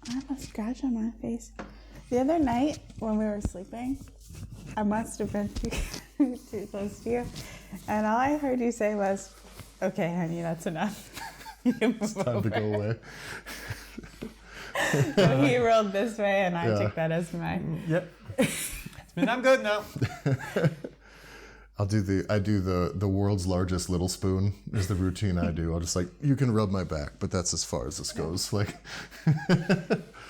I have a scratch on my face. The other night when we were sleeping, I must have been too close to you, and all I heard you say was, "Okay, honey, that's enough." It's time to go away. So he rolled this way, and I took that as mine. Yep. I'm good now. I do the world's largest little spoon is the routine I do. I'll just like, you can rub my back, but that's as far as this goes. Like,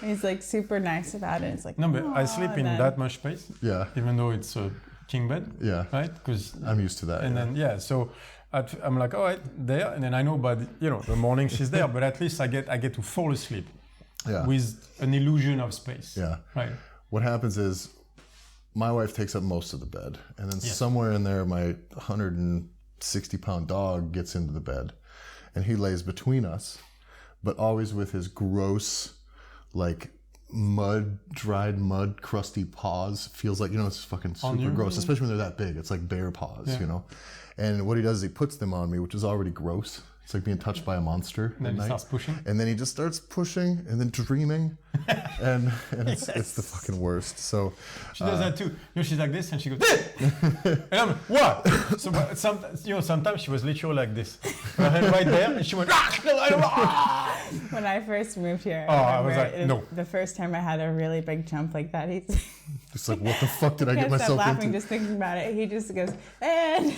he's like super nice about it. It's like, no, but I sleep in that much space. Yeah. Even though it's a king bed. Yeah. Right? Because I'm used to that. And then so I'm like, all right, there, and then I know by the morning she's there, but at least I get to fall asleep. Yeah. With an illusion of space. Yeah. Right. What happens is my wife takes up most of the bed, and then somewhere in there, my 160-pound dog gets into the bed, and he lays between us, but always with his gross, like dried mud, crusty paws. Feels like, it's fucking super gross, especially when they're that big. It's like bear paws, And what he does is he puts them on me, which is already gross. It's like being touched by a monster. And then he starts pushing. And then he just starts pushing and then dreaming. and it's the fucking worst. So she does that too. She's like this and she goes, and I'm like, what? So sometimes she was literally like this. Her hand right there, and she went, When I first moved here, I was like, no. The first time I had a really big jump like that, he's just like, what the fuck did I get myself laughing into? just thinking about it. He just goes, and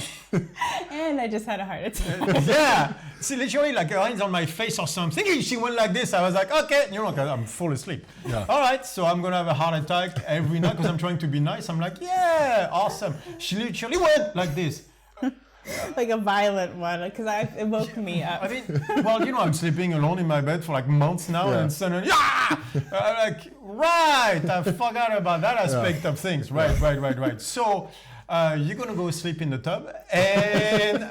I just had a heart attack. Yeah. See, literally, like her hands on my face or something. And she went like this. I was like, okay, I'm full asleep. Yeah. All right, so I'm gonna have a heart attack every night because I'm trying to be nice. I'm like, yeah, awesome. She literally went like this. Like a violent one, because it woke me up. I mean, I'm sleeping alone in my bed for like months now, and suddenly, I'm like, right, I forgot about that aspect of things. Right. So, you're gonna go sleep in the tub, and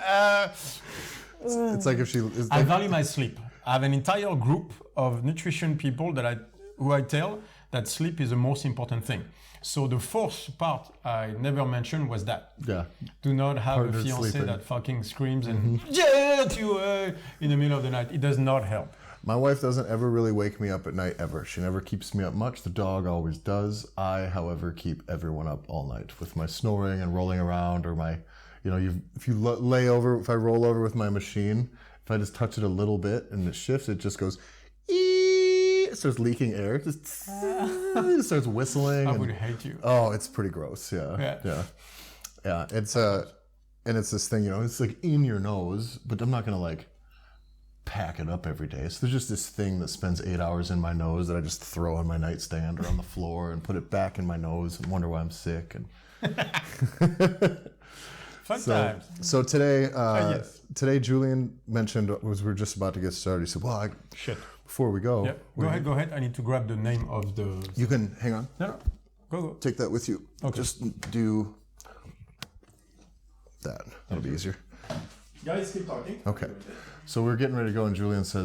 it's like if she is. I value my sleep. I have an entire group of nutrition people who I tell that sleep is the most important thing. So the fourth part I never mentioned was that. Yeah. Do not have Partner a fiancé sleeping. that fucking screams and at you in the middle of the night. It does not help. My wife doesn't ever really wake me up at night, ever. She never keeps me up much. The dog always does. I, however, keep everyone up all night with my snoring and rolling around, or my, if you lay over, if I roll over with my machine, if I just touch it a little bit and it shifts, it just goes, it starts leaking air. It starts whistling. I would hate you. Oh, it's pretty gross. Yeah. It's and it's this thing, it's like in your nose, but I'm not gonna like pack it up every day. So there's just this thing that spends 8 hours in my nose that I just throw on my nightstand or on the floor and put it back in my nose and wonder why I'm sick. And Fun times. So today, yes. Today Julian mentioned, we were just about to get started. He said, well, before we go. Yep. Go ahead. I need to grab the name of the... You can, hang on. No. Go. Take that with you. Okay. Just do that. That'll be easier. Guys, keep talking. Okay. So we're getting ready to go, and Julian's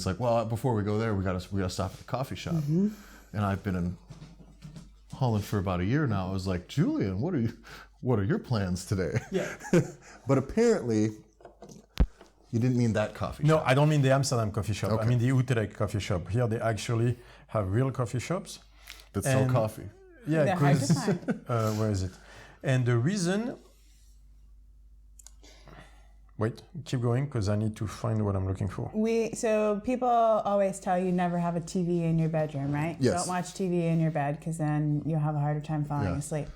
like, well, before we go there, we gotta stop at the coffee shop. Mm-hmm. And I've been in Holland for about a year now. I was like, Julian, what are your plans today? Yeah. But apparently, you didn't mean that coffee shop. No, I don't mean the Amsterdam coffee shop. Okay. I mean the Utrecht coffee shop. Here they actually have real coffee shops. That sell coffee. Yeah, they're hard to find. Where is it? And the reason... Wait, keep going, because I need to find what I'm looking for. So people always tell you never have a TV in your bedroom, right? Yes. Don't watch TV in your bed, because then you'll have a harder time falling asleep.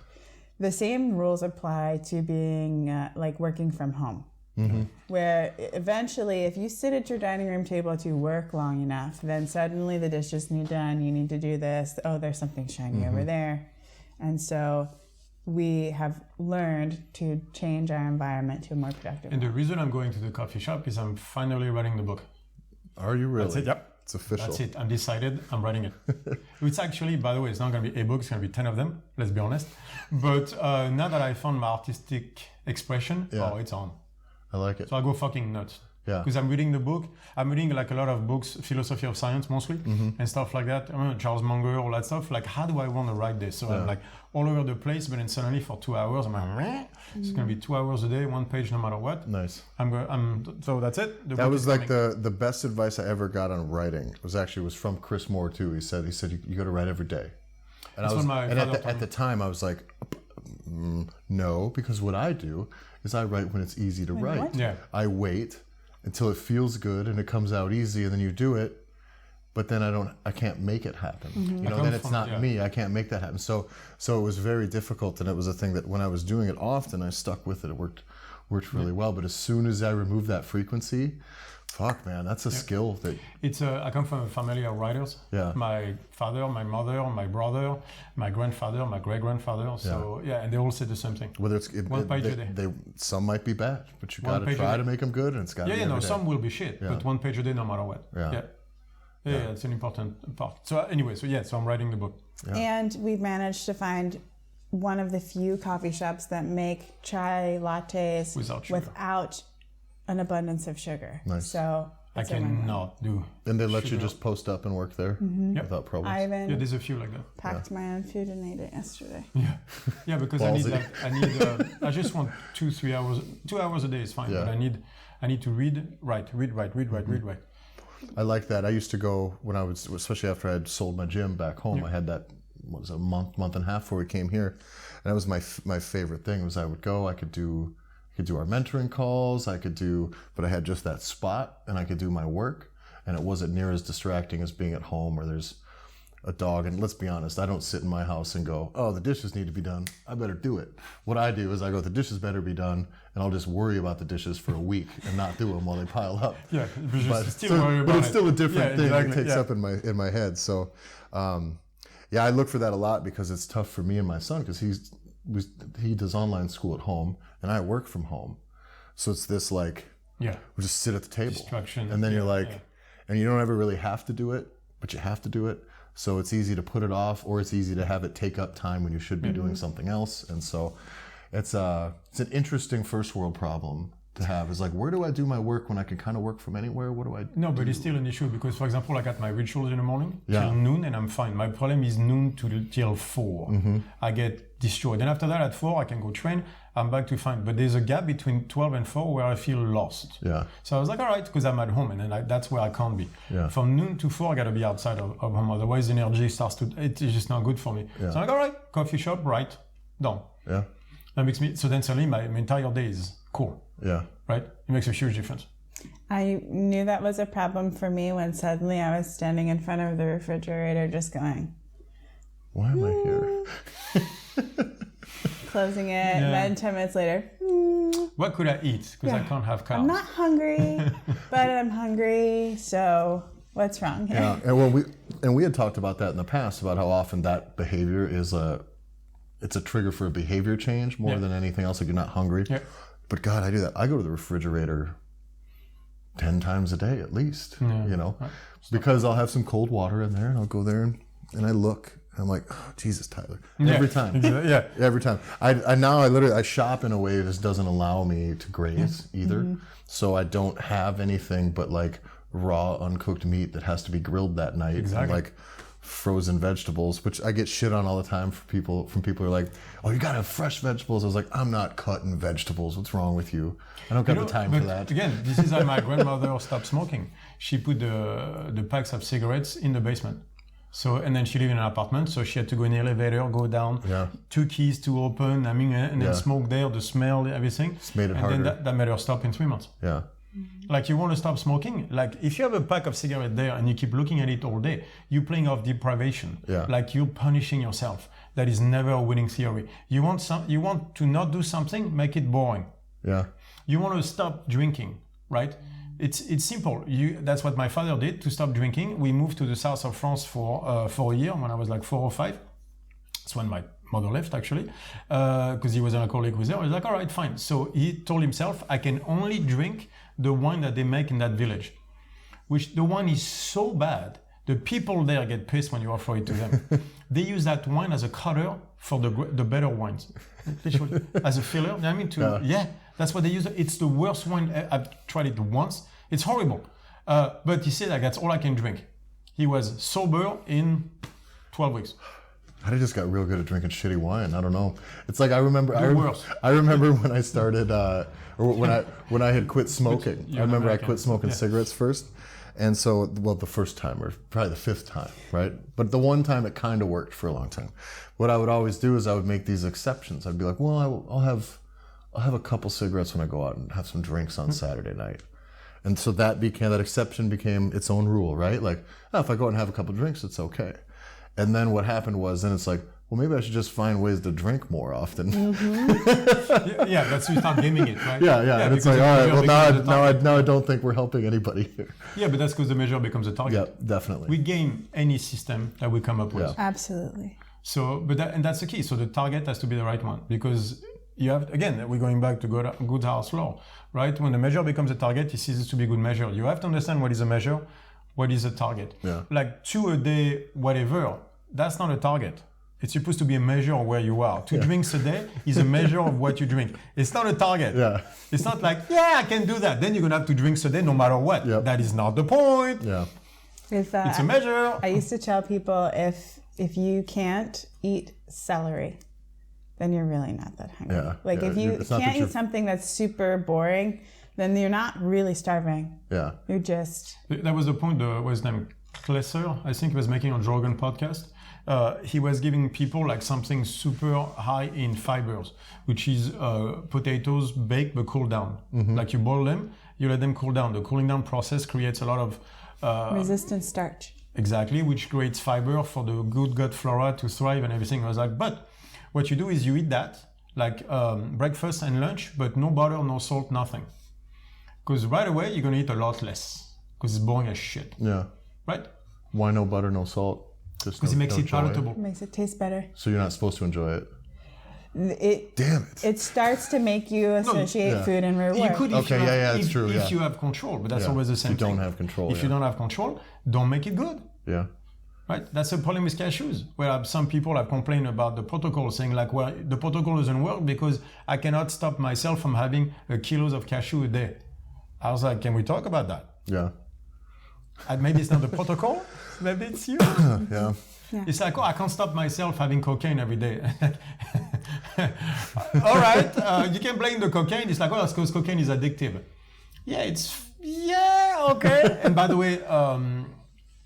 The same rules apply to being like working from home. Mm-hmm. Where eventually, if you sit at your dining room table to work long enough, then suddenly the dishes need done, you need to do this, there's something shiny over there. And so we have learned to change our environment to a more productive And one. the reason I'm going to the coffee shop is I'm finally writing the book. Are you really? That's it, yep. It's official. That's it. I'm decided. I'm writing it. It's actually, by the way, it's not going to be a book. It's going to be 10 of them. Let's be honest. But now that I found my artistic expression, it's on. I like it. So I go fucking nuts. Yeah. Because I'm reading the book. I'm reading like a lot of books, philosophy of science mostly, and stuff like that. Charles Munger, all that stuff. Like, how do I want to write this? So I'm like all over the place, but then suddenly for 2 hours, I'm like, meh. It's going to be 2 hours a day, 1 page no matter what. Nice. So that's it. That was like the best advice I ever got on writing. Was from Chris Moore too. He said you got to write every day. And at the time I was like, no, because what I do is I write when it's easy to write. What? Yeah. I wait until it feels good and it comes out easy, and then you do it. But then I can't make it happen. Then it's not me. I can't make that happen. So it was very difficult, and it was a thing that when I was doing it often, I stuck with it. It worked really well. But as soon as I removed that frequency, fuck, man, that's a skill that. I come from a family of writers. Yeah. My father, my mother, my brother, my grandfather, my great grandfather. So and they all say the same thing. Whether it's one page a day. Some might be bad, but you got to try to make them good, and it's got to be every day. Some will be shit, but 1 page a day no matter what. Yeah, it's an important part. So anyway, so I'm writing the book. Yeah. And we've managed to find one of the few coffee shops that make chai lattes without an abundance of sugar. Nice. So I cannot do. And they let you just post up and work there without problems. I even there's a few like that. packed my own food and ate it yesterday. Yeah, because I just want 2 hours a day is fine, but I need to read. I like that. I used to go when I was, especially after I had sold my gym back home. I had that, a month and a half before we came here, and that was my favorite thing. Was I would go. I could do our mentoring calls. But I had just that spot, and I could do my work, and it wasn't near as distracting as being at home where there's a dog. And let's be honest, I don't sit in my house and go, oh, the dishes need to be done, I better do it. What I do is I go, the dishes better be done, and I'll just worry about the dishes for a week and not do them while they pile up. Yeah, but it's still a different thing that takes up in my head. So I look for that a lot, because it's tough for me and my son, because he does online school at home and I work from home. So it's this like, we just sit at the table, distraction, and then you're like, and you don't ever really have to do it, but you have to do it. So it's easy to put it off, or it's easy to have it take up time when you should be doing something else. And so it's an interesting first world problem to have. Is like, where do I do my work when I can kind of work from anywhere? What do I do? No, but it's still an issue, because, for example, I got my rituals in the morning till noon, and I'm fine. My problem is noon till 4. I get destroyed. And after that, at 4, I can go train. I'm back to fine. But there's a gap between 12 and 4 where I feel lost. Yeah. So I was like, all right, because I'm at home, and then that's where I can't be. Yeah. From noon to 4, I got to be outside of home. Otherwise, the energy starts to, it's just not good for me. Yeah. So I'm like, all right, coffee shop, right, done. Yeah. That makes me, so then suddenly my entire day is cool. Yeah. Right? It makes a huge difference. I knew that was a problem for me when suddenly I was standing in front of the refrigerator just going, why am I here? Closing it, and then 10 minutes later, what could I eat? Because I can't have carbs. I'm not hungry, but I'm hungry, so what's wrong? Yeah, and we had talked about that in the past, about how often that behavior is it's a trigger for a behavior change more than anything else. Like, you're not hungry. Yeah. But God, I do that. I go to the refrigerator 10 times a day at least, because I'll have some cold water in there, and I'll go there and I look. I'm like, oh, Jesus, Tyler. Every time. Yeah. Every time. I shop in a way that just doesn't allow me to graze either. Mm-hmm. So I don't have anything but like raw, uncooked meat that has to be grilled that night. Exactly. And like frozen vegetables, which I get shit on all the time from people who are like, oh, you gotta have fresh vegetables. I was like, I'm not cutting vegetables. What's wrong with you? I don't got the time for that. Again, this is how my grandmother stopped smoking. She put the packs of cigarettes in the basement. So, and then she lived in an apartment, so she had to go in the elevator, go down, 2 keys to open, and then smoke there, the smell, everything. It's made it harder. And then that made her stop in 3 months. Yeah. Like, you want to stop smoking? Like, if you have a pack of cigarettes there and you keep looking at it all day, you're playing off deprivation. Yeah. Like, you're punishing yourself. That is never a winning theory. You want to not do something, make it boring. Yeah. You want to stop drinking, right? It's simple. That's what my father did to stop drinking. We moved to the south of France for a year when I was like 4 or 5. That's when my mother left, actually, because he was an alcoholic with her. I was like, all right, fine. So he told himself, I can only drink the wine that they make in that village, which the wine is so bad, the people there get pissed when you offer it to them. They use that wine as a cutter for the better wines, literally, as a filler. I mean, that's what they use. It's the worst wine. I've tried it once. It's horrible. But he said, like, that's all I can drink. He was sober in 12 weeks. I just got real good at drinking shitty wine. I don't know. It's like I remember when I started, or when I had quit smoking. I remember I quit smoking cigarettes first, and so the first time, or probably the fifth time, right? But the one time it kind of worked for a long time. What I would always do is I would make these exceptions. I'd be like, well, I'll have a couple cigarettes when I go out and have some drinks on Saturday night. And so that exception became its own rule, right? Like, if I go out and have a couple drinks, it's okay. And then what happened was, then it's like, well, maybe I should just find ways to drink more often. Yeah, that's you start gaming it, right? Yeah. And it's like, all right, well, now I don't think we're helping anybody here. Yeah, but that's because the measure becomes a target. Yeah, definitely. We game any system that we come up with. Yeah. Absolutely. So, and that's the key. So the target has to be the right one, because you have, again, we're going back to good house law, right? When the measure becomes a target, it ceases to be a good measure. You have to understand what is a measure, what is a target. Yeah. Like 2 a day, whatever, that's not a target. It's supposed to be a measure of where you are. 2 drinks a day is a measure of what you drink. It's not a target. Yeah. It's not like, I can do that. Then you're going to have 2 drinks a day no matter what. Yep. That is not the point. Yeah. It's a measure. I used to tell people, if you can't eat celery, then you're really not that hungry. Yeah. Like if you can't eat something that's super boring, then you're not really starving. Yeah. You're just... That was the point, what was his name? Klesser, I think he was making on Joe Rogan podcast. He was giving people like something super high in fibers, which is potatoes baked but cooled down. Mm-hmm. Like you boil them, you let them cool down. The cooling down process creates a lot of... resistant starch. Exactly, which creates fiber for the good gut flora to thrive and everything. I was like, but what you do is you eat that, like breakfast and lunch, but no butter, no salt, nothing. Because right away, you're going to eat a lot less, because it's boring as shit. Yeah. Right? Why no butter, no salt? Because it makes it palatable. It makes it taste better. So you're not supposed to enjoy it? Damn it. It starts to make you associate food and reward. You could it's true. If you have control, but that's always the same thing. If you don't have control. If you don't have control, don't make it good. Yeah. Right? That's a problem with cashews, where some people have complained about the protocol, saying like, well, the protocol doesn't work because I cannot stop myself from having kilos of cashew a day. I was like, can we talk about that? Yeah. Maybe it's not the protocol, maybe it's you. Yeah. It's like, I can't stop myself having cocaine every day. All right, you can blame the cocaine. It's like, that's because cocaine is addictive. Okay. And by the way,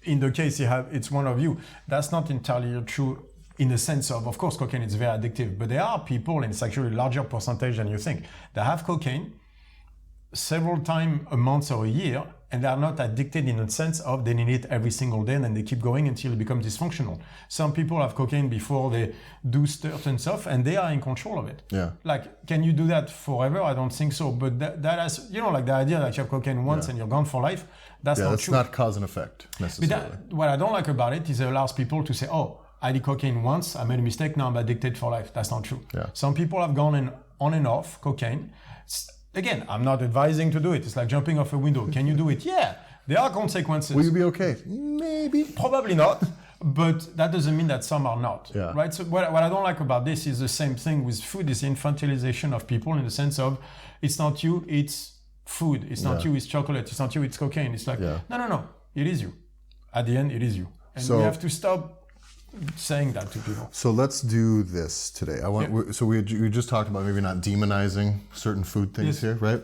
in the case it's one of you, that's not entirely true in the sense of course, cocaine is very addictive, but there are people, and it's actually a larger percentage than you think, that have cocaine several times a month or a year, and they are not addicted in the sense of they need it every single day and then they keep going until it becomes dysfunctional. Some people have cocaine before they do certain stuff and they are in control of it. Yeah. Like, can you do that forever? I don't think so. But that has, like the idea that you have cocaine once and you're gone for life, that's not true. That's not cause and effect necessarily. But what I don't like about it is it allows people to say, I did cocaine once, I made a mistake, now I'm addicted for life. That's not true. Yeah. Some people have gone on and off cocaine. Again, I'm not advising to do it. It's like jumping off a window. Can you do it? Yeah. There are consequences. Will you be okay? Maybe. Probably not. But that doesn't mean that some are not. Yeah. Right? So what I don't like about this is the same thing with food, is the infantilization of people in the sense of it's not you, it's food. It's not you, it's chocolate. It's not you, it's cocaine. It's like, no. It is you. At the end, it is you. And we have to stop saying that to people. So let's do this today. So we just talked about maybe not demonizing certain food things here, right?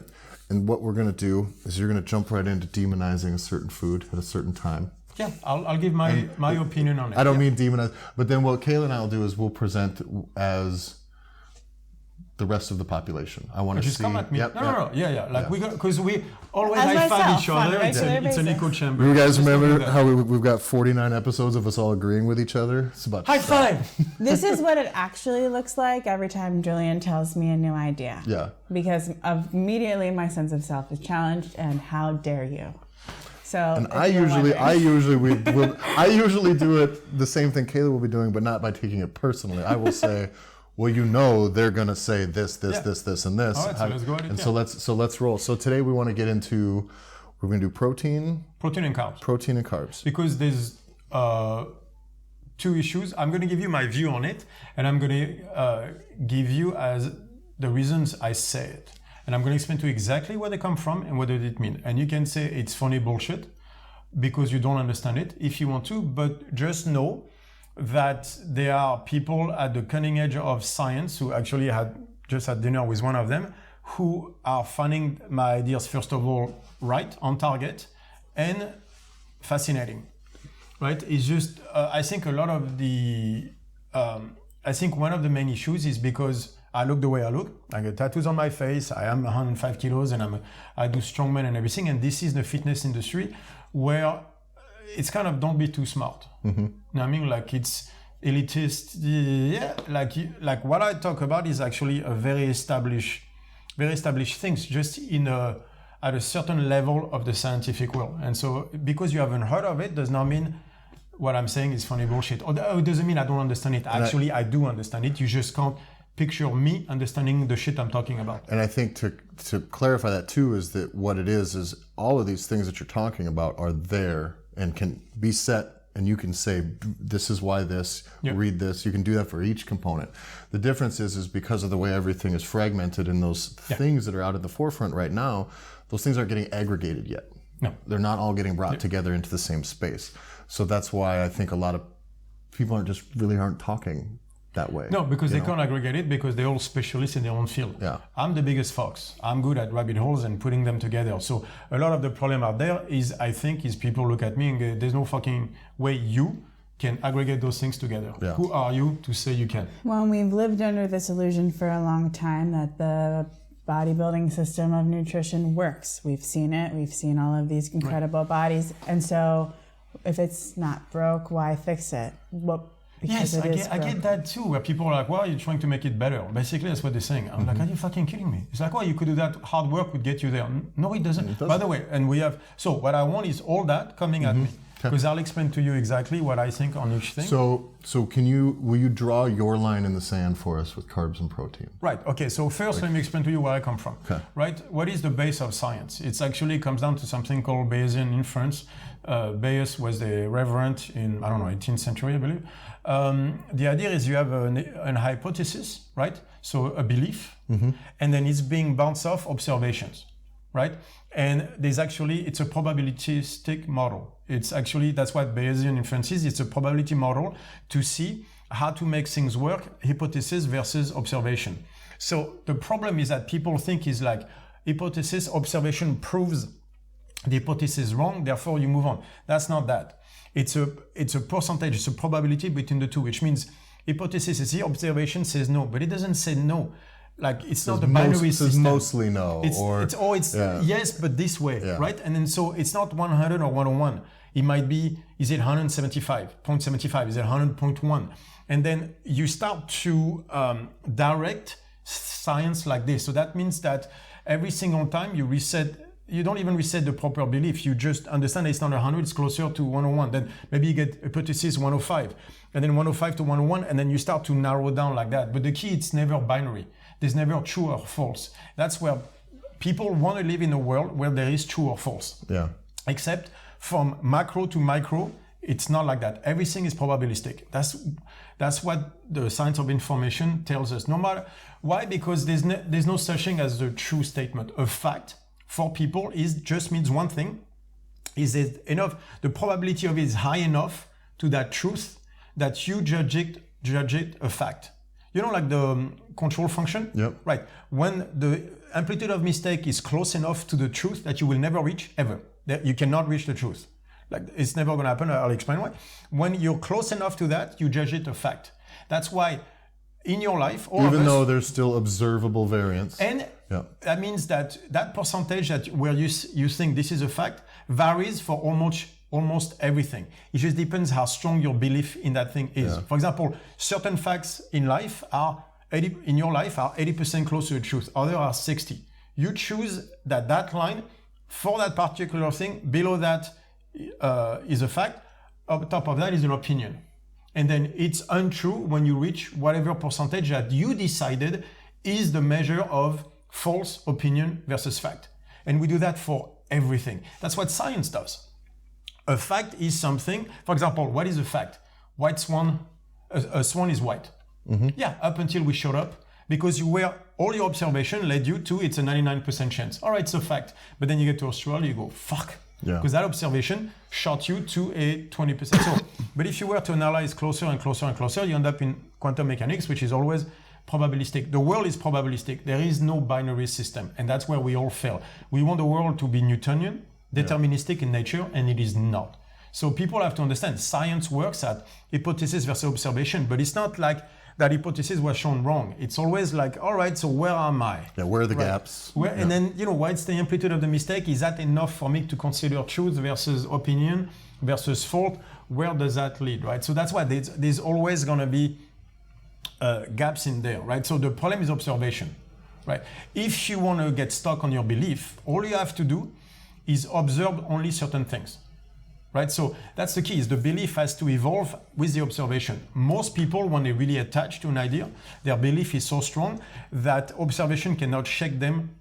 And what we're going to do is you're going to jump right into demonizing a certain food at a certain time. Yeah, I'll give my opinion on it. I don't mean demonize, but then what Kayla and I will do is we'll present as the rest of the population. I want to see. Just come at me. Yep, No. Yeah. Like because we always high five each other. It's an echo chamber. You guys remember how we've got 49 episodes of us all agreeing with each other? It's about high five. This is what it actually looks like every time Julian tells me a new idea. Yeah. Because immediately my sense of self is challenged, and how dare you? So. And I usually do it the same thing Kayla will be doing, but not by taking it personally. I will say, well, they're gonna say this, and this. All right, so let's go ahead. And so let's roll. So today we want to get into, we're gonna do protein and carbs. Because there's 2 issues. I'm gonna give you my view on it, and I'm gonna give you as the reasons I say it. And I'm going to explain to you exactly where they come from and what does it mean. And you can say it's funny bullshit because you don't understand it if you want to, but just know that there are people at the cutting edge of science who actually just had dinner with one of them who are finding my ideas, first of all, right, on target, and fascinating, right? It's just, I think a lot of I think one of the main issues is because I look the way I look. I got tattoos on my face. I am 105 kilos and I do strongman and everything. And this is the fitness industry where it's kind of don't be too smart. Mm-hmm. You know what I mean? Like it's elitist. Yeah, like what I talk about is actually a very established things just at a certain level of the scientific world. And so because you haven't heard of it does not mean what I'm saying is funny bullshit. Or it doesn't mean I don't understand it. Actually, I do understand it. You just can't picture me understanding the shit I'm talking about. And I think to clarify that too is that what it is all of these things that you're talking about are there and can be set, and you can say, this is why this, read this. You can do that for each component. The difference is because of the way everything is fragmented and those things that are out at the forefront right now, those things aren't getting aggregated yet. No. They're not all getting brought together into the same space. So that's why I think a lot of people aren't talking that way. No, because they can't aggregate it because they're all specialists in their own field. Yeah. I'm the biggest fox. I'm good at rabbit holes and putting them together. So a lot of the problem out there is people look at me and go, there's no fucking way you can aggregate those things together. Yeah. Who are you to say you can? Well, we've lived under this illusion for a long time that the bodybuilding system of nutrition works. We've seen it. We've seen all of these incredible bodies. And so if it's not broke, why fix it? Well, yes, I get that too, where people are like, well, you're trying to make it better. Basically, that's what they're saying. I'm like, are you fucking kidding me? It's like, well, you could do that. Hard work would get you there. No, it doesn't. By the way, so what I want is all that coming at me. Because I'll explain to you exactly what I think on each thing. So will you draw your line in the sand for us with carbs and protein? Right, okay, so first let me explain to you where I come from. Okay. Right, what is the base of science? It actually comes down to something called Bayesian inference. Bayes was the reverend in, 18th century, I believe. The idea is you have an hypothesis, right? So a belief, and then it's being bounced off observations, right? And it's a probabilistic model. That's what Bayesian inference is. It's a probability model to see how to make things work, hypothesis versus observation. So the problem is that people think is like hypothesis, observation proves the hypothesis wrong, therefore you move on. That's not that. It's a percentage, it's a probability between the two, which means hypothesis is here, observation says no, but it doesn't say no. Like it's not a binary system. It's mostly no. It's yes, but this way, right? And then so it's not 100 or 101. It might be, is it 175.75? Is it 100.1? And then you start to direct science like this. So that means that every single time you don't even reset the proper belief. You just understand that it's not 100, it's closer to 101. Then maybe you get hypothesis 105, and then 105 to 101, and then you start to narrow down like that. But the key, it's never binary. There's never true or false. That's where people want to live in a world where there is true or false. Yeah. Except from macro to micro, it's not like that. Everything is probabilistic. That's what the science of information tells us. No matter why, because there's no such thing as a true statement. A fact for people just means one thing. Is it enough? The probability of it is high enough to that truth that you judge it a fact. You know, like the control function? Yep. Right. When the amplitude of mistake is close enough to the truth that you will never reach, ever. You cannot reach the truth. Like, it's never going to happen. I'll explain why. When you're close enough to that, you judge it a fact. That's why in your life, even though there's still observable variance. And that means that percentage where you think this is a fact varies for almost everything. It just depends how strong your belief in that thing is. Yeah. For example, certain facts in life are 80% close to the truth. Others are 60. You choose that line for that particular thing. Below that is a fact. Up top of that is an opinion. And then it's untrue when you reach whatever percentage that you decided is the measure of false opinion versus fact. And we do that for everything. That's what science does. A fact is something, for example, what is a fact? White swan, a swan is white. Mm-hmm. Yeah, up until we showed up, because you were all your observation led you to it's a 99% chance. All right, it's a fact. But then you get to Australia, you go, fuck. Because that observation shot you to a 20%. So, but if you were to analyze closer and closer and closer, you end up in quantum mechanics, which is always probabilistic. The world is probabilistic. There is no binary system. And that's where we all fail. We want the world to be Newtonian, deterministic in nature, and it is not. So people have to understand science works at hypothesis versus observation, but it's not like that hypothesis was shown wrong. It's always like, all right, so where am I? Yeah, where are the gaps? And then, what's the amplitude of the mistake? Is that enough for me to consider truth versus opinion versus fault? Where does that lead, right? So that's why there's always going to be gaps in there, right? So the problem is observation, right? If you want to get stuck on your belief, all you have to do is observe only certain things. Right, so that's the key, is the belief has to evolve with the observation. Most people, when they really attach to an idea, their belief is so strong that observation cannot shake them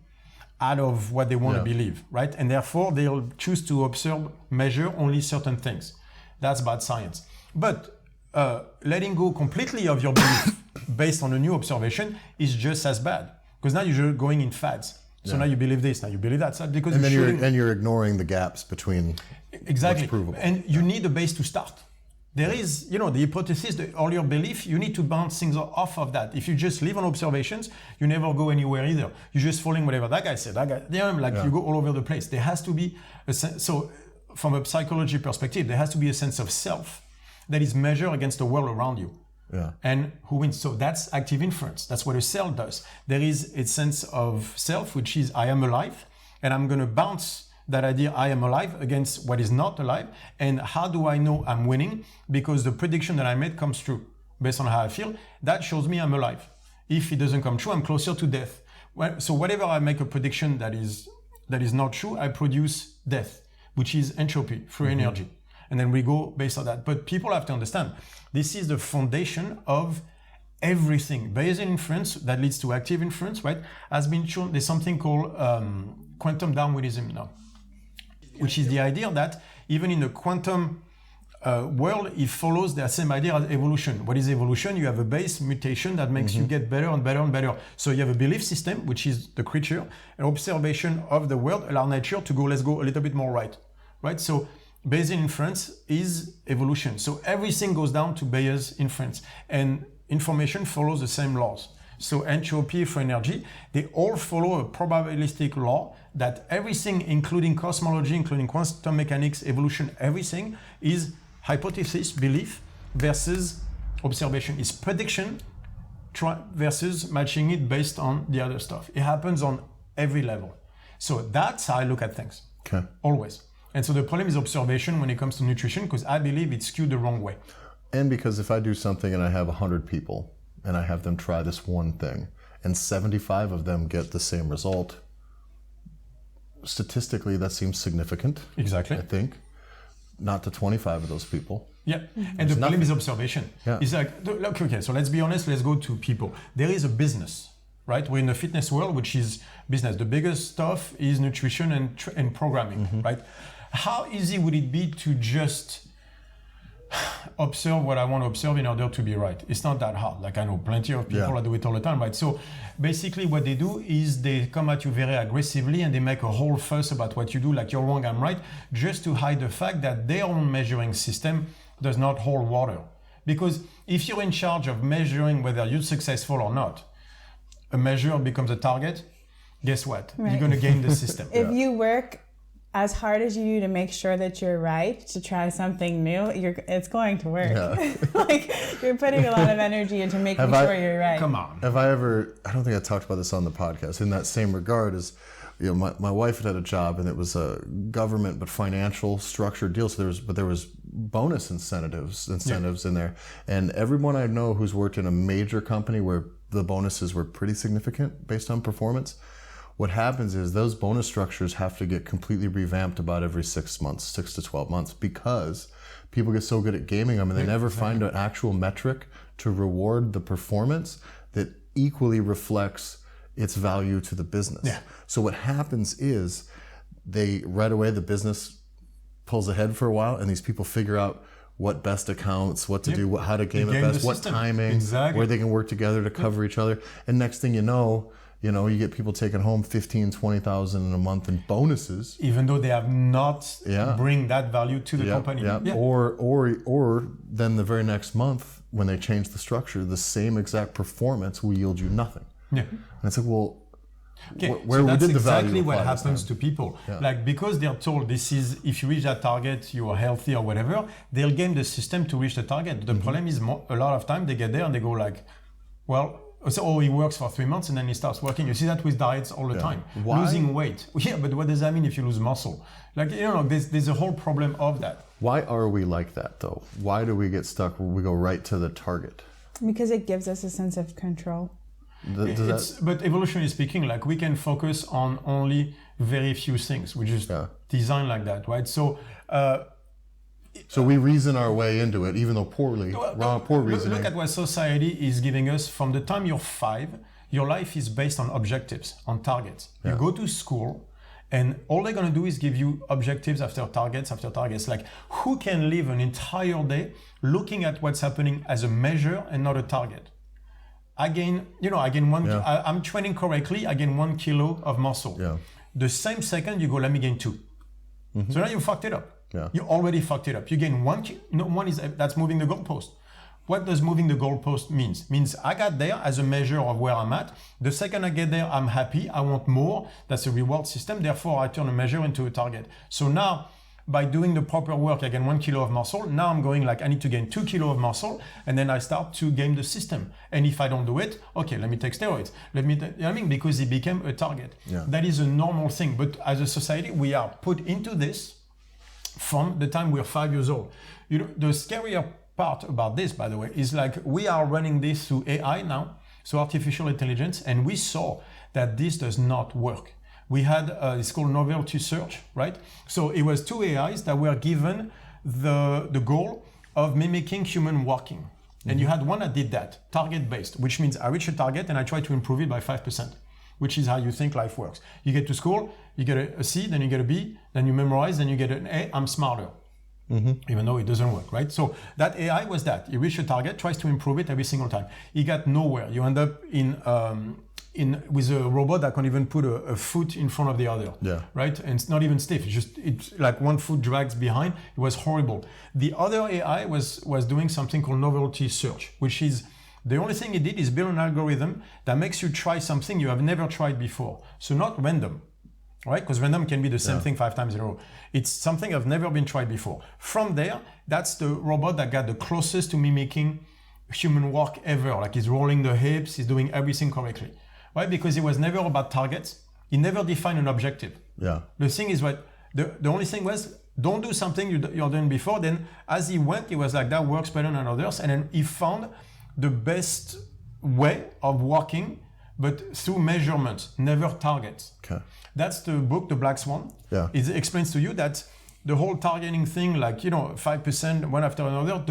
out of what they want to believe, right? And therefore, they'll choose to observe, measure only certain things. That's bad science. But letting go completely of your belief based on a new observation is just as bad, because now you're going in fads. So now you believe this, now you believe that. So because you're ignoring the gaps between exactly. what's provable. And you need a base to start. There is, the hypothesis, all your belief, you need to bounce things off of that. If you just live on observations, you never go anywhere either. You're just following whatever that guy said. You go all over the place. There has to be so from a psychology perspective, there has to be a sense of self that is measured against the world around you. Yeah. And who wins? So that's active inference. That's what a cell does. There is a sense of self, which is I am alive, and I'm going to bounce that idea I am alive against what is not alive. And how do I know I'm winning? Because the prediction that I made comes true based on how I feel. That shows me I'm alive. If it doesn't come true, I'm closer to death. So whatever I make a prediction that is not true, I produce death, which is entropy, free energy. And then we go based on that. But people have to understand, this is the foundation of everything. Bayesian inference that leads to active inference, right, has been shown. There's something called quantum Darwinism now, which is the idea that even in the quantum world, it follows the same idea as evolution. What is evolution? You have a base mutation that makes you get better and better and better. So you have a belief system, which is the creature, an observation of the world, allow nature to go, let's go a little bit more right? So Bayesian inference is evolution. So everything goes down to Bayes inference, and information follows the same laws. So entropy, free energy, they all follow a probabilistic law that everything, including cosmology, including quantum mechanics, evolution, everything is hypothesis, belief, versus observation. It's prediction versus matching it based on the other stuff. It happens on every level. So that's how I look at things, always. And so the problem is observation when it comes to nutrition, because I believe it's skewed the wrong way. And because if I do something and I have 100 people and I have them try this one thing and 75 of them get the same result, statistically that seems significant. Exactly. I think. Not to 25 of those people. Yeah. And the problem is observation. Yeah. It's like, okay, so let's be honest, let's go to people. There is a business, right? We're in the fitness world, which is business. The biggest stuff is nutrition and programming, right? How easy would it be to just observe what I want to observe in order to be right? It's not that hard. Like I know plenty of people that do it all the time, right? So basically what they do is they come at you very aggressively and they make a whole fuss about what you do, like you're wrong, I'm right, just to hide the fact that their own measuring system does not hold water. Because if you're in charge of measuring whether you're successful or not, a measure becomes a target, guess what? Right. You're going to game the system. If you work as hard as you do to make sure that you're right, to try something new, it's going to work. Yeah. Like you're putting a lot of energy into making sure you're right. Come on. I don't think I talked about this on the podcast. In that same regard, is my wife had a job and it was a government but financial structured deal. So there was bonus incentives in there, and everyone I know who's worked in a major company where the bonuses were pretty significant based on performance. What happens is those bonus structures have to get completely revamped about every 6 to 12 months, because people get so good at gaming them and they never find an actual metric to reward the performance that equally reflects its value to the business. Yeah. So what happens is right away the business pulls ahead for a while and these people figure out what best accounts, what to do, how to game it best, what timing, where they can work together to cover each other. And next thing you know, You know, you get people taking home 15, 20,000 in a month in bonuses, even though they have not bring that value to the company. Yeah. Or then the very next month when they change the structure, the same exact performance will yield you nothing. Yeah. And it's like, well, where so that's did the exactly value what happens to people. Yeah. Like, because they're told this is, if you reach that target, you are healthy or whatever, they'll game the system to reach the target. The problem is a lot of time they get there and they go like, well, so he works for 3 months and then he starts working. You see that with diets all the time. Why? Losing weight. Yeah, but what does that mean if you lose muscle? Like, you know, there's a whole problem of that. Why are we like that though? Why do we get stuck where we go right to the target? Because it gives us a sense of control. But evolutionarily speaking, like, we can focus on only very few things. We just design like that, right? So we reason our way into it, even though poor reasoning. Look at what society is giving us. From the time you're 5, your life is based on objectives, on targets. Yeah. You go to school, and all they're going to do is give you objectives after targets after targets. Like, who can live an entire day looking at what's happening as a measure and not a target? I gain 1. I'm training correctly. I gain 1 kilo of muscle. Yeah. The same second you go, let me gain 2. Mm-hmm. So now you fucked it up. Yeah. You already fucked it up. You gain 1 kilo. No, one is that's moving the goalpost. What does moving the goalpost means? Means I got there as a measure of where I'm at. The second I get there, I'm happy. I want more. That's a reward system. Therefore, I turn a measure into a target. So now, by doing the proper work, I gain 1 kilo of muscle. Now I'm going like, I need to gain 2 kilo of muscle. And then I start to game the system. And if I don't do it, okay, let me take steroids. You know what I mean? Because it became a target. Yeah. That is a normal thing. But as a society, we are put into this from the time we're 5 years old. You know, the scarier part about this, by the way, is like, we are running this through AI now, so artificial intelligence, and we saw that this does not work. We had, it's called novelty search, right? So it was 2 AIs that were given the goal of mimicking human walking. Mm-hmm. And you had one that did that, target-based, which means I reach a target and I try to improve it by 5%, which is how you think life works. You get to school, you get a C, then you get a B, then you memorize, then you get an A, I'm smarter. Mm-hmm. Even though it doesn't work, right? So that AI was that. He reached a target, tries to improve it every single time. He got nowhere. You end up with a robot that can even put a foot in front of the other, right? And it's not even stiff. It's like one foot drags behind. It was horrible. The other AI was doing something called novelty search, which is the only thing it did is build an algorithm that makes you try something you have never tried before. So not random, right? Because random can be the same thing 5 times in a row. It's something I've never been tried before. From there, that's the robot that got the closest to mimicking human walk ever. Like, he's rolling the hips, he's doing everything correctly. Right? Because it was never about targets. He never defined an objective. Yeah. The thing is, what the only thing was, don't do something you're doing before. Then as he went, he was like, that works better than others. And then he found the best way of walking, but through measurements, never targets. Okay. That's the book, The Black Swan. Yeah. It explains to you that the whole targeting thing, like, 5% one after another,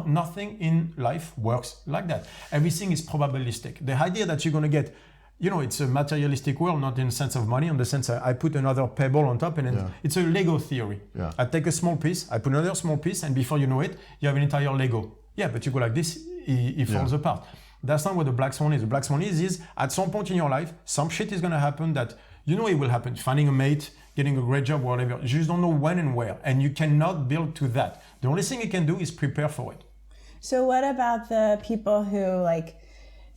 nothing in life works like that. Everything is probabilistic. The idea that you're going to get, it's a materialistic world, not in the sense of money, in the sense I put another pebble on top, and then it's a Lego theory. Yeah. I take a small piece, I put another small piece, and before you know it, you have an entire Lego. Yeah, but you go like this, it falls apart. That's not what the Black Swan is. The Black Swan is at some point in your life, some shit is going to happen that it will happen. Finding a mate, getting a great job, whatever. You just don't know when and where, and you cannot build to that. The only thing you can do is prepare for it. So what about the people who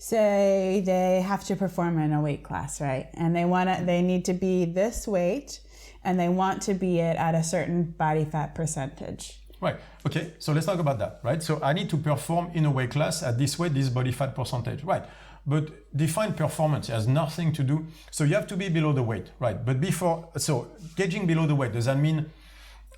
say they have to perform in a weight class, right? And they need to be this weight, and they want to be it at a certain body fat percentage. Right. Okay. So let's talk about that, right? So I need to perform in a weight class at this weight, this body fat percentage, right? But define performance. It has nothing to do. So you have to be below the weight, right? But gauging below the weight, does that mean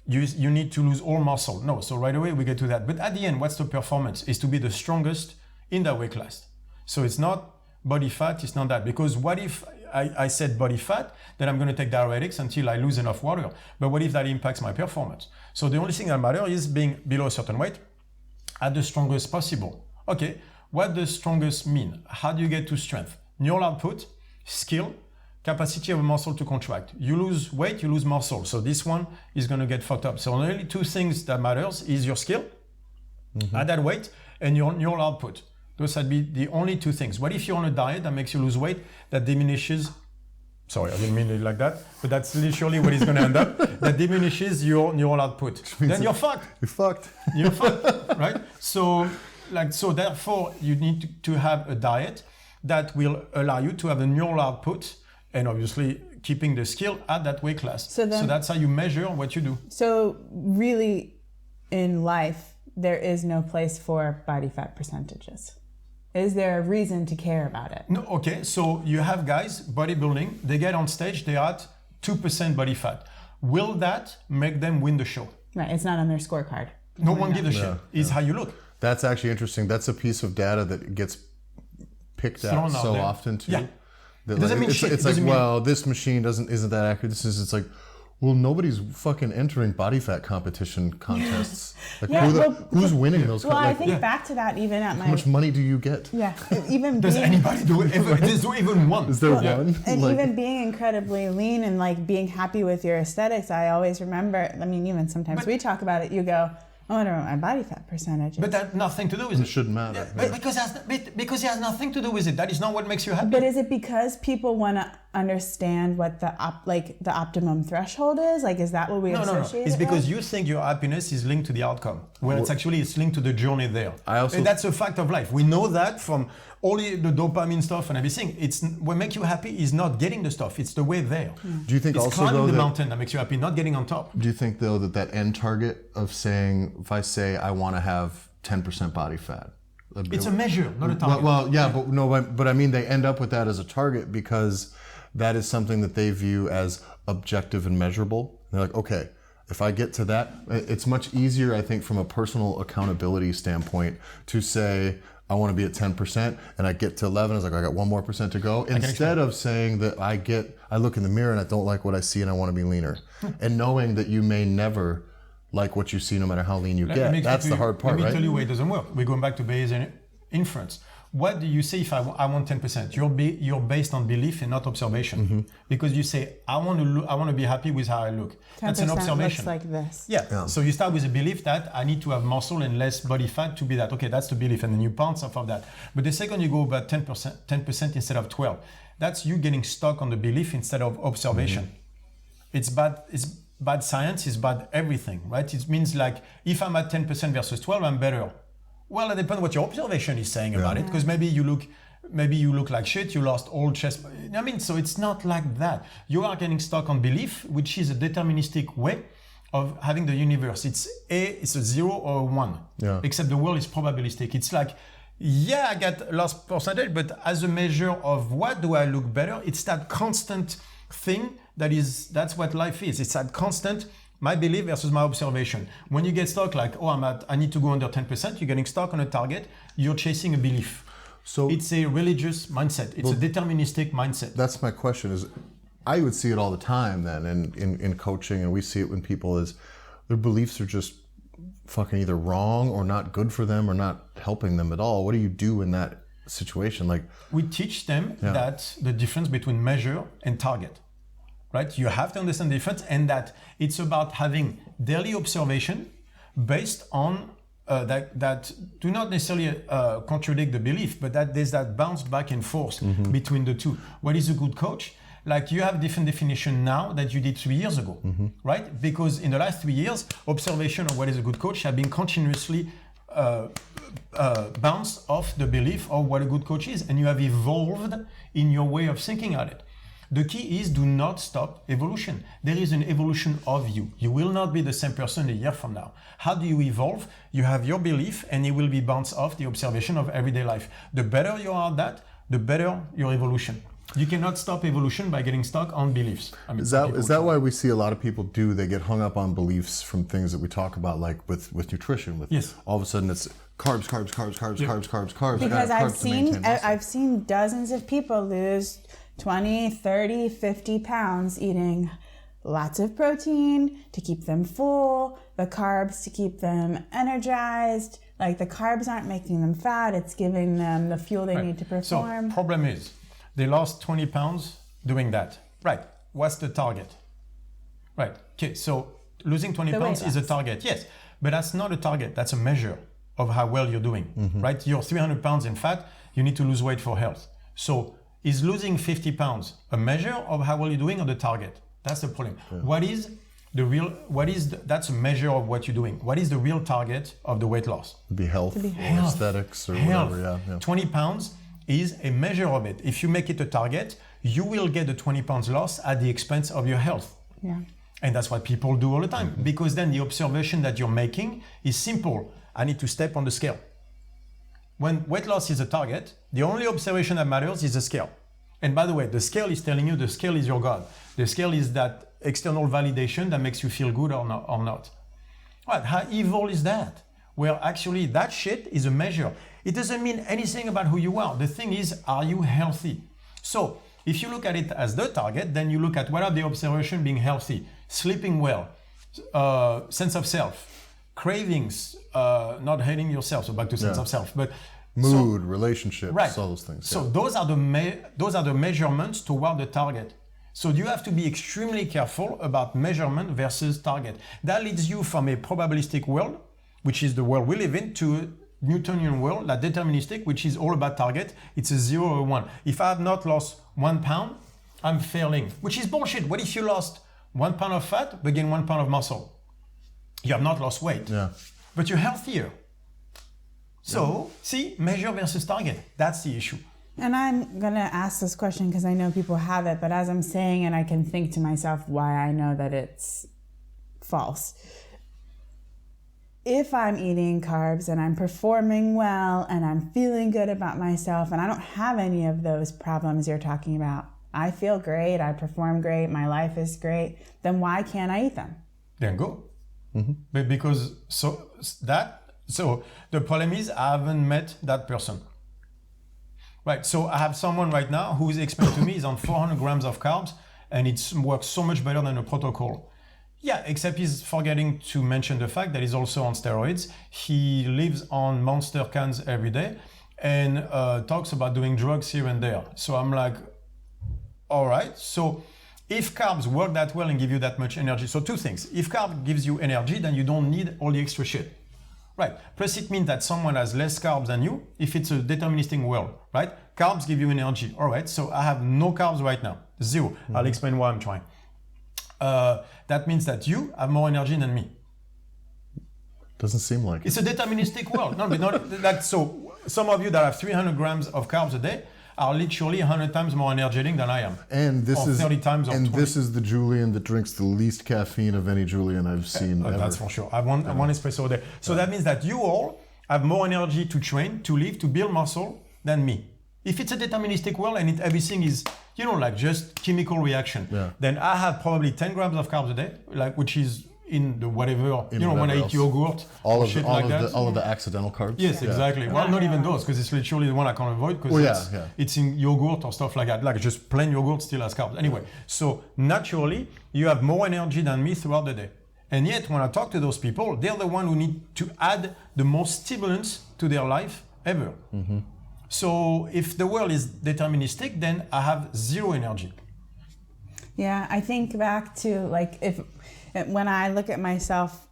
you need to lose all muscle? No. So right away we get to that. But at the end, what's the performance? Is to be the strongest in that weight class. So it's not body fat, it's not that. Because what if I said body fat, then I'm going to take diuretics until I lose enough water. But what if that impacts my performance? So the only thing that matters is being below a certain weight at the strongest possible. Okay, what does strongest mean? How do you get to strength? Neural output, skill, capacity of a muscle to contract. You lose weight, you lose muscle. So this one is going to get fucked up. So only 2 things that matters is your skill at that weight and your neural output. Those would be the only two things. What if you're on a diet that makes you lose weight, that diminishes, sorry, I didn't mean it like that, but that's literally what is going to end up, that diminishes your neural output. Then you're fucked. You're fucked. You're fucked, right? So therefore, you need to have a diet that will allow you to have a neural output and obviously keeping the skill at that weight class. So that's how you measure what you do. So really, in life, there is no place for body fat percentages. Is there a reason to care about it? No, okay, so you have guys, bodybuilding, they get on stage, they're at 2% body fat. Will that make them win the show? Right, it's not on their scorecard. No one gives a shit. It's how you look. That's actually interesting. That's a piece of data that gets picked out so often too. Yeah. That It doesn't mean shit. It's like, well, this machine isn't that accurate. It's like, well, nobody's fucking entering body fat competition contests. Like, who's winning those? Well, I think back to that even at my. How much money do you get? Yeah, even does anybody do it? Is there even one? Is there one? And even being incredibly lean and like being happy with your aesthetics, I always remember. I mean, even sometimes we talk about it. You go, I wonder what my body fat percentage is. But that nothing to do with it. It shouldn't matter. But because it has nothing to do with it. That is not what makes you happy. But is it because people want to understand what the optimum threshold is? Like, is that what we associate? No. It's because you think your happiness is linked to the outcome, when it's linked to the journey there. And that's a fact of life. We know that from all the dopamine stuff and everything. It's what makes you happy is not getting the stuff. It's the way there. Do you think it's also climbing the mountain that makes you happy, not getting on top? Do you think though that end target of saying, if I say I want to have 10% body fat, it's a measure, not a target. But I mean they end up with that as a target because that is something that they view as objective and measurable. They're like, okay, if I get to that, it's much easier, I think, from a personal accountability standpoint to say, I want to be at 10% and I get to 11. I was like, I got 1 more % to go. Instead of saying that I look in the mirror and I don't like what I see and I want to be leaner. And knowing that you may never like what you see no matter how lean you get. That's the hard part, right? Let me tell you why it doesn't work. We're going back to Bayesian inference. What do you say if I want 10%? You're based on belief and not observation. Because you say, I want to be happy with how I look. That's an observation. Looks like this. Yeah. So you start with a belief that I need to have muscle and less body fat to be that. Okay, that's the belief, and then you bounce off of that. But the second you go about 10% instead of 12, that's you getting stuck on the belief instead of observation. It's bad science, it's bad everything, right? It means like if I'm at 10% versus 12, I'm better. Well, it depends what your observation is saying about it, because maybe you look like shit, you lost all chest. I mean, so it's not like that. You are getting stuck on belief, which is a deterministic way of having the universe. It's a 0 or a 1, except the world is probabilistic. It's like, yeah, I got lost percentage, but as a measure of what do I look better, it's that constant thing that's what life is. It's that constant, my belief versus my observation. When you get stuck like, I need to go under 10%, you're getting stuck on a target, you're chasing a belief. So it's a religious mindset. It's a deterministic mindset. That's my question is, I would see it all the time then in coaching, and we see it when people is, their beliefs are just fucking either wrong or not good for them or not helping them at all. What do you do in that situation? Like, we teach them that the difference between measure and target. Right? You have to understand the difference, and that it's about having daily observation based on that do not necessarily contradict the belief, but that there's that bounce back and forth between the two. What is a good coach? Like you have different definition now that you did 3 years ago, right? Because in the last 3 years, observation of what is a good coach have been continuously bounced off the belief of what a good coach is, and you have evolved in your way of thinking at it. The key is do not stop evolution. There is an evolution of you. You will not be the same person a year from now. How do you evolve? You have your belief and it will be bounced off the observation of everyday life. The better you are at that, the better your evolution. You cannot stop evolution by getting stuck on beliefs. I mean, is that why we see a lot of people they get hung up on beliefs from things that we talk about, like with nutrition. Yes. All of a sudden it's carbs. Because I've seen dozens of people lose 20, 30, 50 pounds eating lots of protein to keep them full, the carbs to keep them energized. Like the carbs aren't making them fat, it's giving them the fuel they need to perform. So problem is, they lost 20 pounds doing that. Right, what's the target? Right, okay, so losing 20 pounds is a target, yes, but that's not a target, that's a measure. of how well you're doing, right? You're 300 pounds in fat, you need to lose weight for health. So is losing 50 pounds a measure of how well you're doing or the target? That's the problem. Yeah. That's a measure of what you're doing. What is the real target of the weight loss? Be health, or aesthetics or whatever. Yeah. 20 pounds is a measure of it. If you make it a target, you will get the 20 pounds loss at the expense of your health. Yeah. And that's what people do all the time, because then the observation that you're making is simple. I need to step on the scale. When weight loss is a target, the only observation that matters is the scale. And by the way, the scale is telling you the scale is your God. The scale is that external validation that makes you feel good or not. Right? How evil is that? Well, actually, that shit is a measure. It doesn't mean anything about who you are. The thing is, are you healthy? So if you look at it as the target, then you look at what are the observations being healthy, sleeping well, sense of self, cravings, not hating yourself, so back to sense of self, but mood, relationships, right. all those things. So those are the measurements toward the target. So you have to be extremely careful about measurement versus target. That leads you from a probabilistic world, which is the world we live in, to a Newtonian world, like deterministic, which is all about target. It's a 0 or 1. If I have not lost 1 pound, I'm failing, which is bullshit. What if you lost 1 pound of fat but gain 1 pound of muscle? You have not lost weight, but you're healthier. So, see, measure versus target. That's the issue. And I'm going to ask this question because I know people have it, but as I'm saying it, I can think to myself why I know that it's false. If I'm eating carbs and I'm performing well and I'm feeling good about myself and I don't have any of those problems you're talking about, I feel great, I perform great, my life is great, then why can't I eat them? Then go. But because so the problem is I haven't met that person. Right, so I have someone right now who is explaining to me is on 400 grams of carbs and it works so much better than a protocol. Yeah, except he's forgetting to mention the fact that he's also on steroids. He lives on Monster cans every day and talks about doing drugs here and there. So I'm like, all right, so if carbs work that well and give you that much energy, so two things. If carb gives you energy, then you don't need all the extra shit. Right. Plus it means that someone has less carbs than you if it's a deterministic world, right? Carbs give you energy. All right. So I have no carbs right now. 0. I'll explain why I'm trying. That means that you have more energy than me. Doesn't seem like it's a deterministic world. No, but not that. So some of you that have 300 grams of carbs a day are literally 100 times more energetic than I am. And this is 30 times or 20. This is the Julian that drinks the least caffeine of any Julian I've seen ever. That's for sure. I want one espresso a day. So that means that you all have more energy to train, to live, to build muscle than me. If it's a deterministic world and everything is, like just chemical reaction, then I have probably 10 grams of carbs a day, which is in the whatever, when I eat yogurt, all of the accidental carbs. Yes, exactly. Well, not even those, because it's literally the one I can't avoid, because it's in yogurt or stuff like that. Like just plain yogurt still has carbs. Anyway, so naturally, you have more energy than me throughout the day. And yet, when I talk to those people, they're the one who need to add the most stimulants to their life ever. So if the world is deterministic, then I have 0 energy. Yeah, I think back to when I look at myself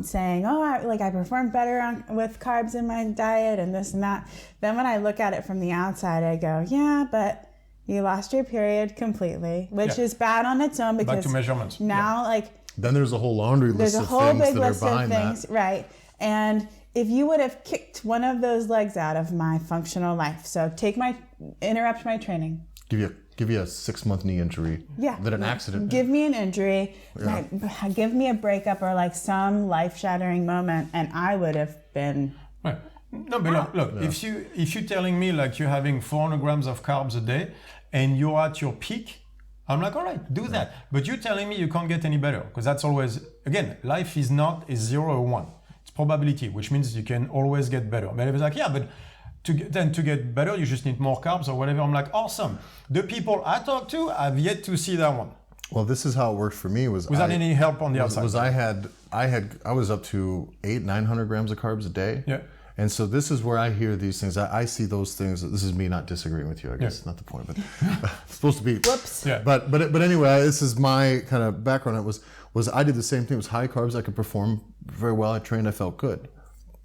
saying, I perform better with carbs in my diet and this and that. Then when I look at it from the outside, I go, yeah, but you lost your period completely, which is bad on its own because back to measurements. Now, then there's a whole laundry list of things that are behind that. Right. And if you would have kicked one of those legs out of my functional life, so interrupt my training. Give you a 6-month knee injury. Yeah. That an accident. Give me an injury. Yeah. Give me a breakup or some life-shattering moment, and I would have been. Right. No, but look. Yeah. If you're telling me you're having 400 grams of carbs a day, and you're at your peak, I'm like, all right, do that. But you're telling me you can't get any better, because that's always, again, life is not a 0 or 1. It's probability, which means you can always get better. But it's like, yeah, but to get better, you just need more carbs or whatever. I'm like, awesome. The people I talk to, I've yet to see that one. Well, this is how it worked for me. Without any help on the outside. I was up to 800-900 grams of carbs a day. Yeah. And so this is where I hear these things. I see those things. This is me not disagreeing with you. I guess not the point, but it's supposed to be. Whoops. Yeah. But anyway, this is my kind of background. It was I did the same thing. It was high carbs. I could perform very well. I trained. I felt good.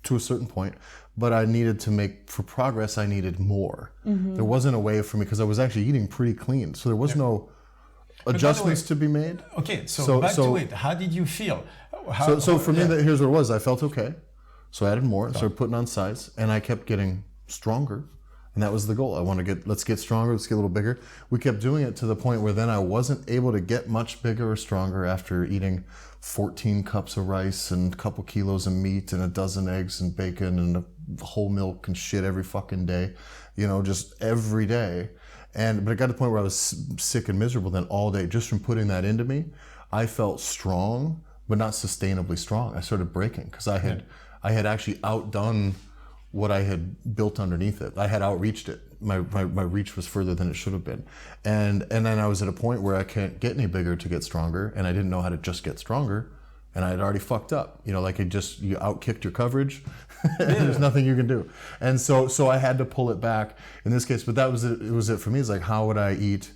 to a certain point, but I needed to make, for progress, I needed more. There wasn't a way for me, because I was actually eating pretty clean. So there was no adjustments to be made. Okay, so back to it. How did you feel? So for me, here's what it was. I felt okay. So I added more, started putting on size, and I kept getting stronger. And that was the goal. I want to let's get stronger, let's get a little bigger. We kept doing it to the point where then I wasn't able to get much bigger or stronger after eating 14 cups of rice and a couple kilos of meat and a dozen eggs and bacon and whole milk and shit every fucking day, just every day. But it got to the point where I was sick and miserable then all day just from putting that into me. I felt strong, but not sustainably strong. I started breaking because I had actually outdone what I had built underneath it. I had outreached it. My reach was further than it should have been. And then I was at a point where I can't get any bigger to get stronger, and I didn't know how to just get stronger, and I had already fucked up. You outkicked your coverage, and there's nothing you can do. And so I had to pull it back in this case, but that was it. It was it for me. It's like, how would I eat?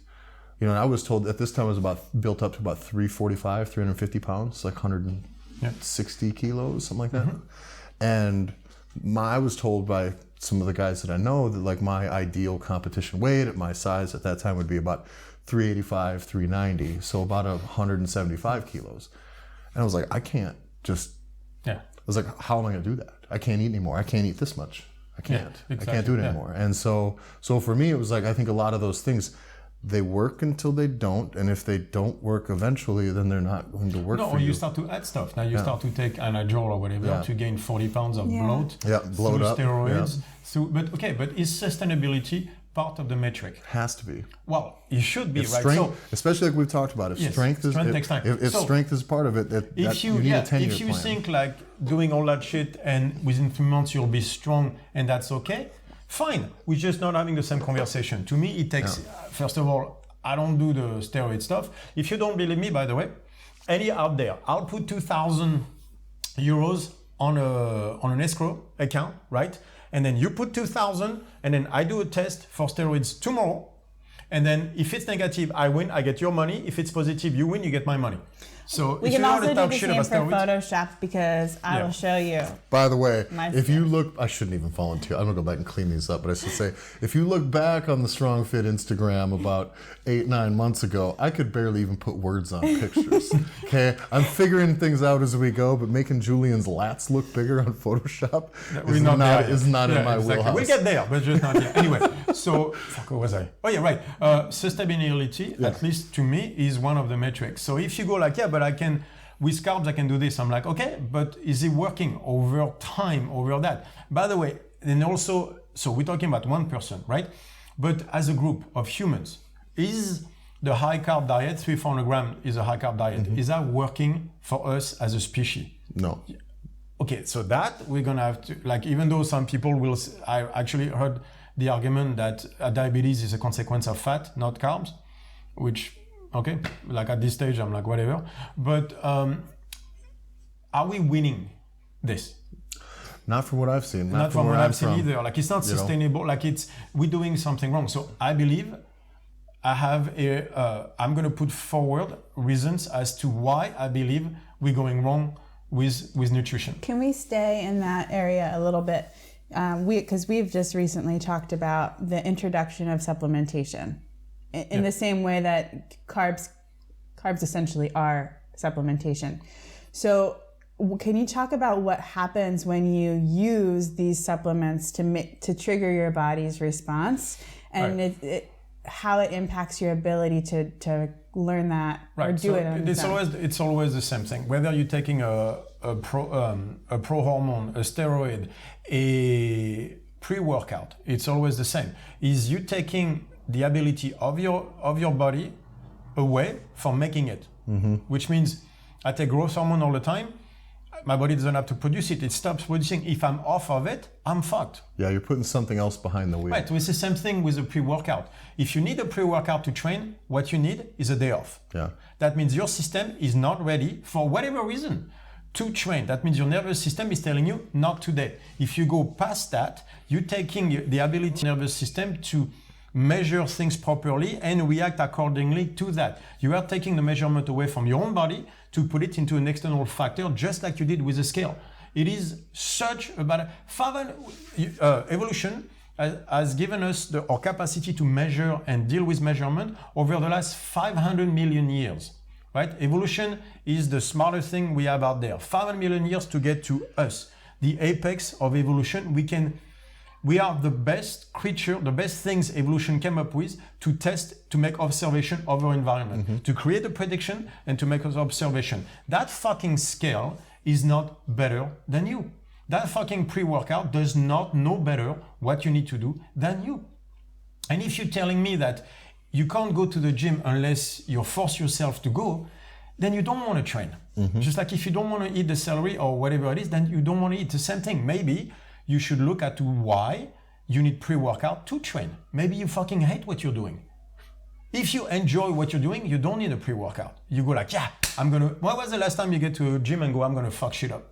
I was told at this time I was built up to about 350 pounds, like 160 kilos, something like that. And I was told by some of the guys that I know that like my ideal competition weight at my size at that time would be about 385, 390, so about 175 kilos. And I was like, I can't just, I was like, how am I going to do that? I can't eat anymore. I can't eat this much. I can't. Yeah, exactly. I can't do it anymore. And so for me, it was like, I think a lot of those things, they work until they don't, and if they don't work eventually, then they're not going to work for you. No, or you start to add stuff. Now you start to take Anadrol or whatever to gain 40 pounds of bloat. Bloat up. Steroids. But is sustainability part of the metric? Has to be. Well, it should be, right? Strength, especially like we've talked about, if strength takes time. If strength is part of it, you need a 10-year plan. If you think like doing all that shit and within 3 months you'll be strong and that's okay, fine, we're just not having the same conversation. To me, it takes, first of all, I don't do the steroid stuff. If you don't believe me, by the way, any out there, I'll put 2,000 euros on an escrow account, right? And then you put 2,000, and then I do a test for steroids tomorrow. And then if it's negative, I win, I get your money. If it's positive, you win, you get my money. So we can also do the same for Photoshop, because I will show you. By the way, if you look, I shouldn't even volunteer. I'm gonna go back and clean these up, but I should say, if you look back on the StrongFit Instagram about 8-9 months ago, I could barely even put words on pictures. Okay, I'm figuring things out as we go, but making Julian's lats look bigger on Photoshop is not in my wheelhouse. We'll get there, but just not yet. Anyway, so what was I? Oh yeah, right. Sustainability, at least to me, is one of the metrics. So if you go like, but I can, with carbs, I can do this. I'm like, okay, but is it working over time, over that? By the way, and also, so we're talking about one person, right? But as a group of humans, is the high carb diet, 300-400 grams is a high carb diet, is that working for us as a species? No. Okay, so that we're gonna have to, like, even though some people will, I actually heard the argument that diabetes is a consequence of fat, not carbs, which, okay, like at this stage, I'm like, whatever. But are we winning this? Not from what I've seen. Not from what I've seen either. Like, it's not sustainable. Like, we're doing something wrong. So I believe I'm going to put forward reasons as to why I believe we're going wrong with nutrition. Can we stay in that area a little bit? Because we've just recently talked about the introduction of supplementation. In the same way that carbs essentially are supplementation. So can you talk about what happens when you use these supplements to trigger your body's response, and how it impacts your ability to learn that or do it on its own? It's always the same thing. Whether you're taking a pro-hormone, a steroid, a pre-workout, it's always the same. Is you taking the ability of your body away from making it, which means I take growth hormone all the time. My body doesn't have to produce it. It stops producing. If I'm off of it, I'm fucked. Yeah, you're putting something else behind the wheel. Right, it's the same thing with a pre-workout. If you need a pre-workout to train, what you need is a day off. Yeah. That means your system is not ready for whatever reason to train. That means your nervous system is telling you, not today. If you go past that, you're taking the ability of the nervous system to measure things properly and react accordingly to that. You are taking the measurement away from your own body to put it into an external factor, just like you did with a scale. It is such a bad... evolution has given us our capacity to measure and deal with measurement over the last 500 million years. Right? Evolution is the smartest thing we have out there. 500 million years to get to us, the apex of evolution. We are the best creature, the best things evolution came up with to test, to make observation of our environment, to create a prediction and to make an observation. That fucking scale is not better than you. That fucking pre-workout does not know better what you need to do than you. And if you're telling me that you can't go to the gym unless you force yourself to go, then you don't want to train. Just like if you don't want to eat the celery or whatever it is, then you don't want to eat the same thing. Maybe you should look at why you need pre-workout to train. Maybe you fucking hate what you're doing. If you enjoy what you're doing, you don't need a pre-workout. You go like, yeah, when was the last time you get to a gym and go, I'm going to fuck shit up?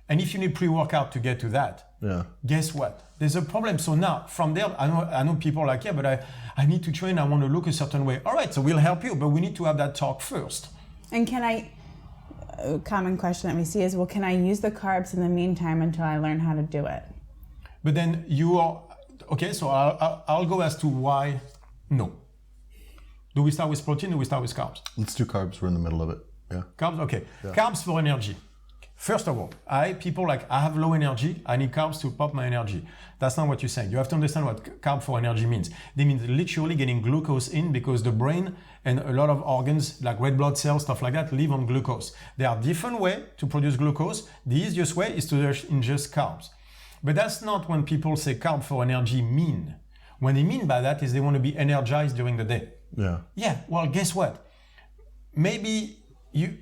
And if you need pre-workout to get to that, guess what? There's a problem. So now from there, I know people are like, yeah, but I need to train. I want to look a certain way. All right, so we'll help you, but we need to have that talk first. And a common question that we see is, well, can I use the carbs in the meantime until I learn how to do it? But then okay, so I'll go as to why no. Do we start with protein or do we start with carbs? Let's do carbs. We're in the middle of it. Yeah. Carbs, okay. Yeah. Carbs for energy. First of all, people like, I have low energy, I need carbs to pop my energy. That's not what you're saying. You have to understand what carb for energy means. They mean literally getting glucose in because the brain and a lot of organs like red blood cells, stuff like that, live on glucose. There are different ways to produce glucose. The easiest way is to ingest carbs. But that's not when people say carb for energy mean. What they mean by that is they want to be energized during the day. Yeah. Yeah, well, guess what? Maybe you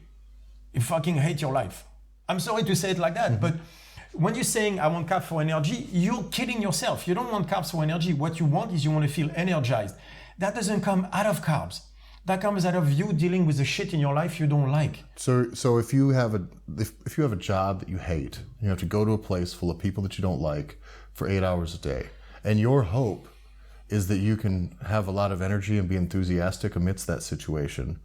fucking hate your life. I'm sorry to say it like that, but when you're saying I want carbs for energy, you're kidding yourself. You don't want carbs for energy. What you want is you want to feel energized. That doesn't come out of carbs. That comes out of you dealing with the shit in your life you don't like. So if you have a job that you hate, you have to go to a place full of people that you don't like for 8 hours a day, and your hope is that you can have a lot of energy and be enthusiastic amidst that situation,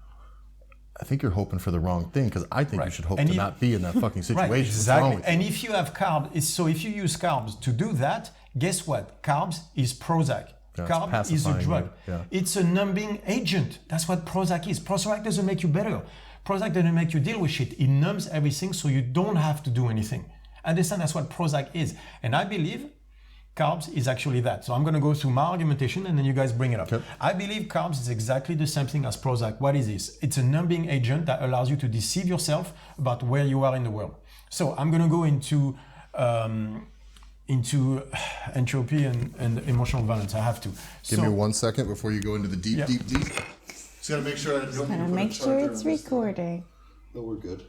I think you're hoping for the wrong thing, because I think you should hope to not be in that fucking situation. Right, exactly. And if you have carbs, so if you use carbs to do that, guess what? Carbs is Prozac. Yeah, Carb is a drug. Yeah. It's a numbing agent. That's what Prozac is. Prozac doesn't make you better. Prozac doesn't make you deal with shit. It numbs everything so you don't have to do anything. Understand, that's what Prozac is. And I believe carbs is actually that. So I'm going to go through my argumentation and then you guys bring it up. Okay. I believe carbs is exactly the same thing as Prozac. What is this? It's a numbing agent that allows you to deceive yourself about where you are in the world. So I'm going to go into entropy and emotional valence. I have to. Give me 1 second before you go into the deep. Just got to make sure I don't need to put make sure it's recording. No, we're good.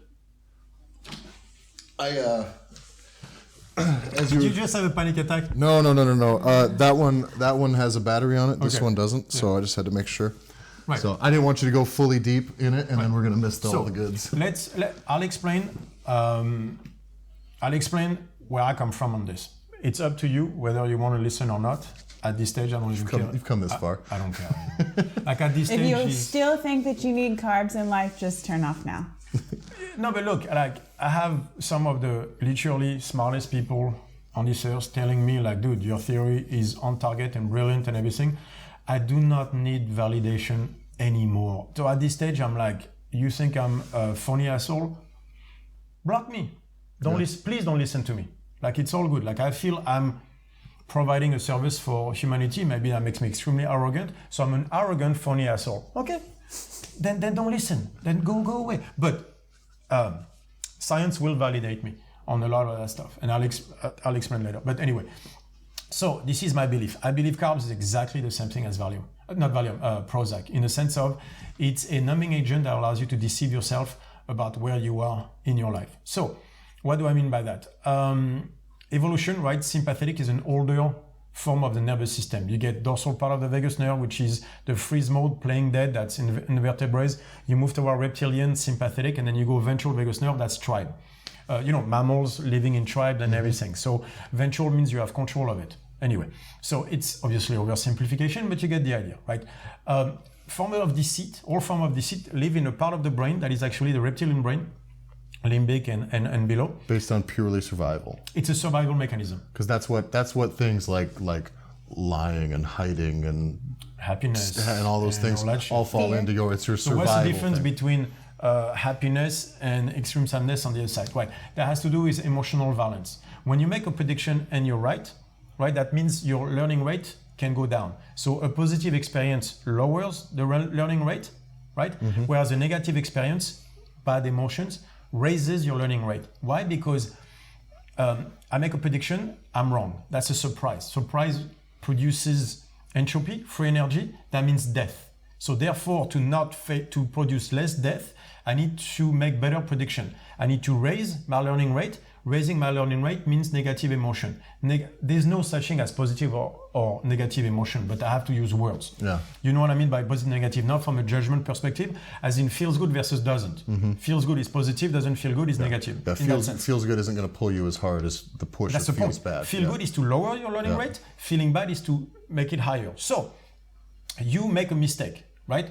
Did you just have a panic attack? No. That one has a battery on it. This one doesn't. So I just had to make sure. Right. So I didn't want you to go fully deep in it, and then we're gonna miss all the goods. I'll explain. I'll explain where I come from on this. It's up to you whether you want to listen or not. At this stage, I don't even care. You've come this far. I don't care. Like at this stage, if you still think that you need carbs in life, just turn off now. No, but look, like I have some of the literally smartest people on this earth telling me, like, dude, your theory is on target and brilliant and everything. I do not need validation anymore. So at this stage, I'm like, you think I'm a phony asshole? Block me. Please don't listen to me. Like, it's all good. Like, I feel I'm providing a service for humanity. Maybe that makes me extremely arrogant. So I'm an arrogant, phony asshole. Okay. Then don't listen. Then go away. But science will validate me on a lot of that stuff, and I'll explain later. But anyway, so this is my belief. I believe carbs is exactly the same thing as Prozac, in the sense of it's a numbing agent that allows you to deceive yourself about where you are in your life. So what do I mean by that? Evolution, right? Sympathetic is an older form of the nervous system. You get dorsal part of the vagus nerve, which is the freeze mode, playing dead, that's in vertebrae. You move toward reptilian, sympathetic, and then you go ventral vagus nerve, that's tribe. Mammals living in tribe and everything. So ventral means you have control of it. Anyway, so it's obviously oversimplification, but you get the idea, right? All form of deceit live in a part of the brain that is actually the reptilian brain. limbic and below. Based on purely survival. It's a survival mechanism. Because that's what things like lying and hiding and happiness and all those things all fall into it's your survival. So what's the difference thing. between happiness and extreme sadness on the other side? Right. That has to do with emotional valence. When you make a prediction and you're right, that means your learning rate can go down. So a positive experience lowers the learning rate, right? Mm-hmm. Whereas a negative experience, bad emotions, raises your learning rate. Why? Because I make a prediction, I'm wrong. That's a surprise. Surprise produces entropy, free energy. That means death. So therefore, to produce less death, I need to make better prediction. I need to raise my learning rate. Raising my learning rate means negative emotion. There's no such thing as positive or negative emotion, but I have to use words. Yeah. You know what I mean by positive, negative, not from a judgment perspective, as in feels good versus doesn't. Mm-hmm. Feels good is positive, doesn't feel good is negative. Yeah, feels good isn't going to pull you as hard as the push. That's the feels point. bad. Feel good is to lower your learning rate. Feeling bad is to make it higher. So you make a mistake, right?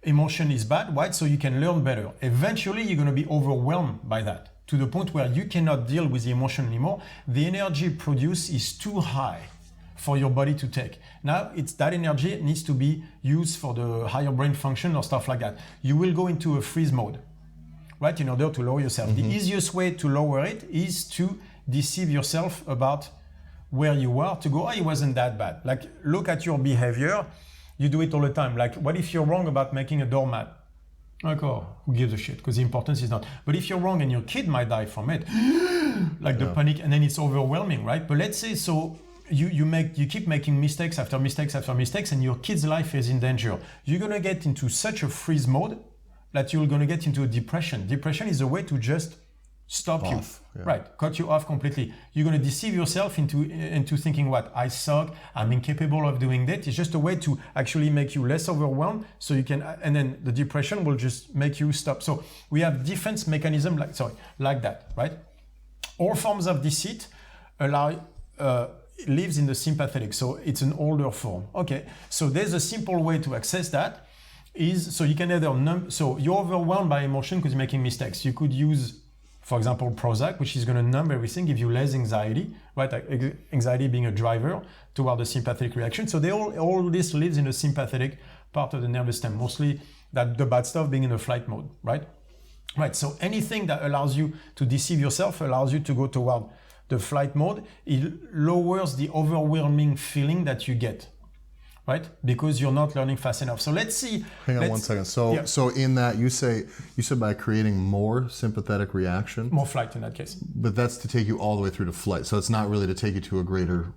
Emotion is bad, right? So you can learn better. Eventually, you're going to be overwhelmed by that, to the point where you cannot deal with the emotion anymore. The energy produced is too high for your body to take. Now, that energy needs to be used for the higher brain function or stuff like that. You will go into a freeze mode, right, in order to lower yourself. Mm-hmm. The easiest way to lower it is to deceive yourself about where you are, to go, it wasn't that bad. Like, look at your behavior. You do it all the time. Like, what if you're wrong about making a doormat? Like, oh, who gives a shit? Because the importance is not. But if you're wrong and your kid might die from it, like the panic, and then it's overwhelming, right? But let's say so you keep making mistakes after mistakes after mistakes, and your kid's life is in danger. You're gonna get into such a freeze mode that you're gonna get into a depression. Depression is a way to just stop you, right? Cut you off completely. You're gonna deceive yourself into thinking, what, I suck, I'm incapable of doing that. It's just a way to actually make you less overwhelmed, so you can, and then the depression will just make you stop. So we have defense mechanism like that, right? All forms of deceit lives in the sympathetic, so it's an older form. Okay, so there's a simple way to access that. So you can either so you're overwhelmed by emotion because you're making mistakes. You could use, for example, Prozac, which is going to numb everything, give you less anxiety, right? Like anxiety being a driver toward the sympathetic reaction. So all this lives in the sympathetic part of the nervous system, mostly that the bad stuff being in the flight mode, right? Right. So anything that allows you to deceive yourself allows you to go toward the flight mode. It lowers the overwhelming feeling that you get, right? Because you're not learning fast enough. So let's see. Hang on one second. So in that you said by creating more sympathetic reaction. More flight in that case. But that's to take you all the way through to flight. So it's not really to take you to a greater.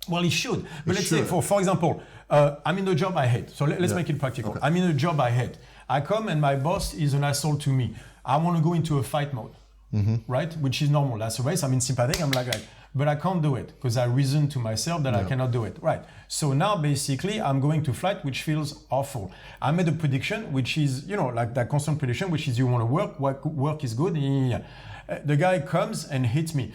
Well, it should. But let's say, for example, I'm in the job I hate. So let's make it practical. Okay. I'm in a job I hate. I come and my boss is an asshole to me. I want to go into a fight mode. Mm-hmm. Right? Which is normal. That's a race. I'm in sympathetic. I'm like, but I can't do it because I reason to myself that I cannot do it. Right. So now basically I'm going to flight, which feels awful. I made a prediction, which is, like that constant prediction, which is you want to work is good. Yeah. The guy comes and hits me.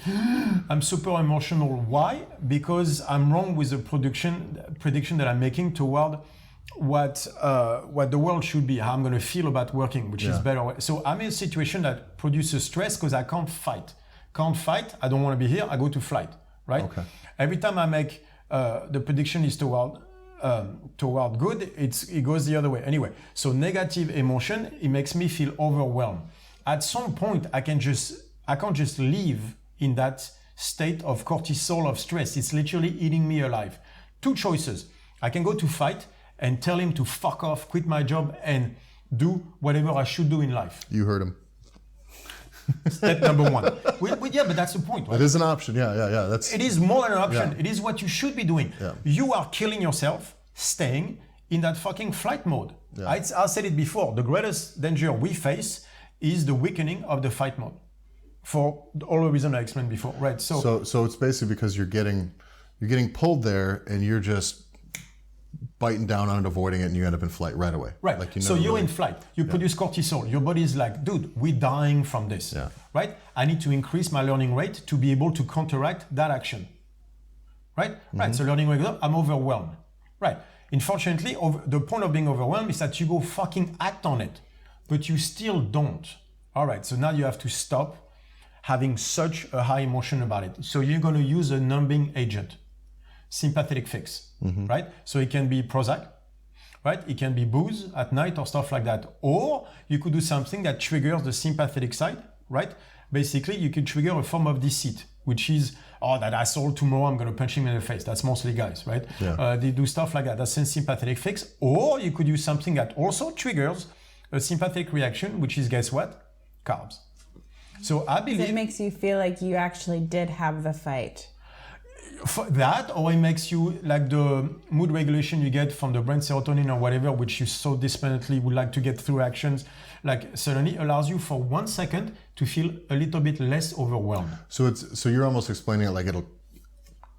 I'm super emotional. Why? Because I'm wrong with the prediction that I'm making toward what the world should be, how I'm going to feel about working, which is better. So I'm in a situation that produces stress because I can't fight. I don't want to be here. I go to flight, right? Okay. Every time I make the prediction is toward good, it goes the other way. Anyway, so negative emotion, it makes me feel overwhelmed. At some point, I can't just live in that state of cortisol, of stress. It's literally eating me alive. Two choices. I can go to fight and tell him to fuck off, quit my job, and do whatever I should do in life. You heard him. Step number one. Yeah, but that's the point, right? It is an option. Yeah. It is more than an option. Yeah. It is what you should be doing. Yeah. You are killing yourself, staying in that fucking flight mode. Yeah. I said it before. The greatest danger we face is the weakening of the fight mode, for all the reasons I explained before, right? So it's basically because you're getting pulled there, and you're just biting down on it, avoiding it, and you end up in flight right away. Right. Like so you're in flight. You produce cortisol. Your body is like, dude, we're dying from this. Yeah. Right? I need to increase my learning rate to be able to counteract that action. Right? Mm-hmm. Right. So learning rate goes up. I'm overwhelmed. Right. Unfortunately, the point of being overwhelmed is that you go fucking act on it, but you still don't. All right, so now you have to stop having such a high emotion about it. So you're going to use a numbing agent, sympathetic fix, right? So it can be Prozac, right? It can be booze at night or stuff like that. Or you could do something that triggers the sympathetic side, right? Basically, you could trigger a form of deceit, which is, oh, that asshole, tomorrow I'm going to punch him in the face. That's mostly guys, right? Yeah. They do stuff like that. That's a sympathetic fix. Or you could use something that also triggers a sympathetic reaction, which is, guess what? Carbs. So I believe... It makes you feel like you actually did have the fight. For that, or it makes you like the mood regulation you get from the brain serotonin or whatever, which you so desperately would like to get through actions, like suddenly allows you for 1 second to feel a little bit less overwhelmed. So you're almost explaining it like it'll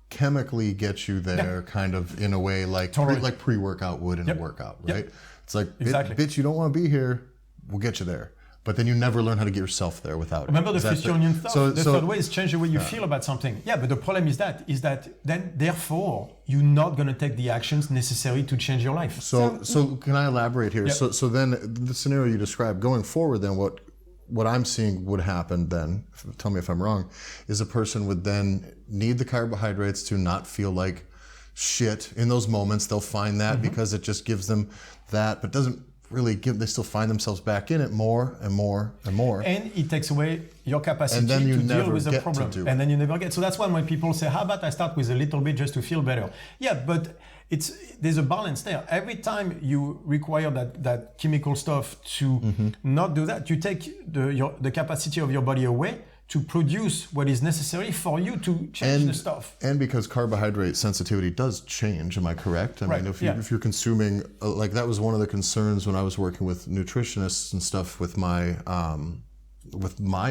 chemically get you there, kind of in a way like Totally. like pre-workout would in a workout, right? It's like, Exactly. bitch, you don't want to be here, we'll get you there. But then you never learn how to get yourself there without it. Remember the Fistonian thought? So, the third way is change the way you feel about something. Yeah, but the problem is that then therefore you're not going to take the actions necessary to change your life. So can I elaborate here? Yep. So then the scenario you described going forward, then what I'm seeing would happen then, tell me if I'm wrong, is a person would then need the carbohydrates to not feel like shit in those moments. They'll find that because it just gives them that, but doesn't really they still find themselves back in it more and more and more. And it takes away your capacity And then you to deal never with the get problem. to do And it. then you never get. So that's why when people say, how about I start with a little bit just to feel better? Yeah, but there's a balance there. Every time you require that chemical stuff to not do that, you take the capacity of your body away to produce what is necessary for you to change the stuff. And because carbohydrate sensitivity does change, am I correct? I mean, if you're consuming, like that was one of the concerns when I was working with nutritionists and stuff with my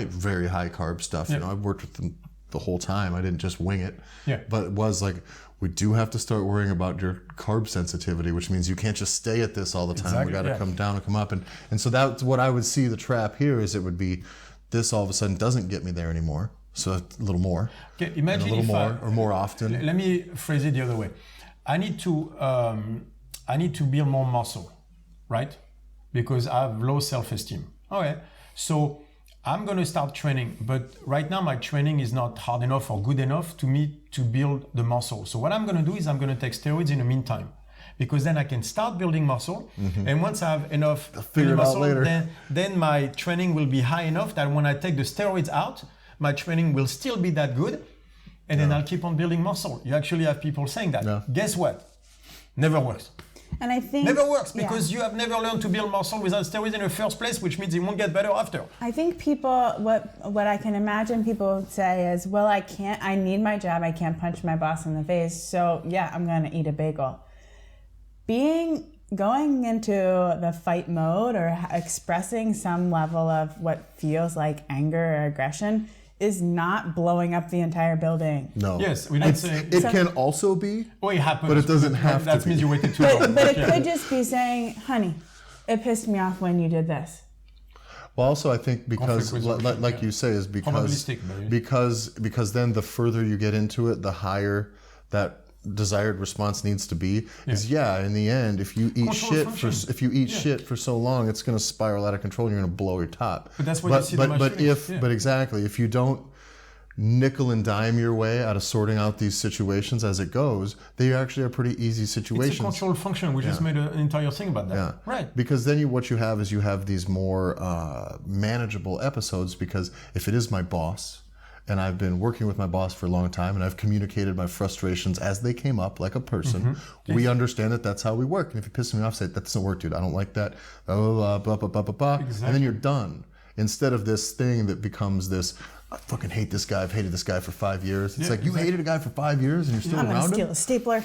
very high carb stuff. You know, I've worked with them the whole time. I didn't just wing it. Yeah. But it was like, we do have to start worrying about your carb sensitivity, which means you can't just stay at this all the time. Exactly, We got to come down and come up. And so that's what I would see the trap here is it would be, this all of a sudden doesn't get me there anymore. So a little more. Okay, imagine and a little if more or more often. Let me phrase it the other way. I need to build more muscle, right? Because I have low self-esteem. Okay, so I'm going to start training, but right now my training is not hard enough or good enough to me to build the muscle. So what I'm going to do is I'm going to take steroids in the meantime, because then I can start building muscle. And once I have enough muscle, then my training will be high enough that when I take the steroids out, my training will still be that good. And then I'll keep on building muscle. You actually have people saying that. Yeah. Guess what? Never works. And I think never works because you have never learned to build muscle without steroids in the first place, which means it won't get better after. I think people, what I can imagine people say is, well, I need my job, I can't punch my boss in the face, so yeah, I'm gonna eat a bagel. Going into the fight mode or expressing some level of what feels like anger or aggression is not blowing up the entire building. No. Yes, we don't say it can also be. Oh, it happens. But it doesn't have to. That means you waited too long. But it could just be saying, honey, it pissed me off when you did this. Well, also I think because, like you say, is because then the further you get into it, the higher that desired response needs to be. Is in the end, if you eat shit for so long, it's going to spiral out of control. And you're going to blow your top. But that's what you see. But exactly, if you don't nickel and dime your way out of sorting out these situations as it goes, they actually are pretty easy situations. It's a control function. We just made an entire thing about that. Yeah. Right. Because then what you have these more manageable episodes, because if it is my boss, and I've been working with my boss for a long time, and I've communicated my frustrations as they came up like a person. We understand that that's how we work. And if you piss me off, say, that doesn't work, dude. I don't like that. Blah, blah, blah, blah, blah, blah. Exactly. And then you're done. Instead of this thing that becomes this, I fucking hate this guy. I've hated this guy for 5 years. It's like, you hated a guy for 5 years and you're still around him? I'm going to steal a stapler.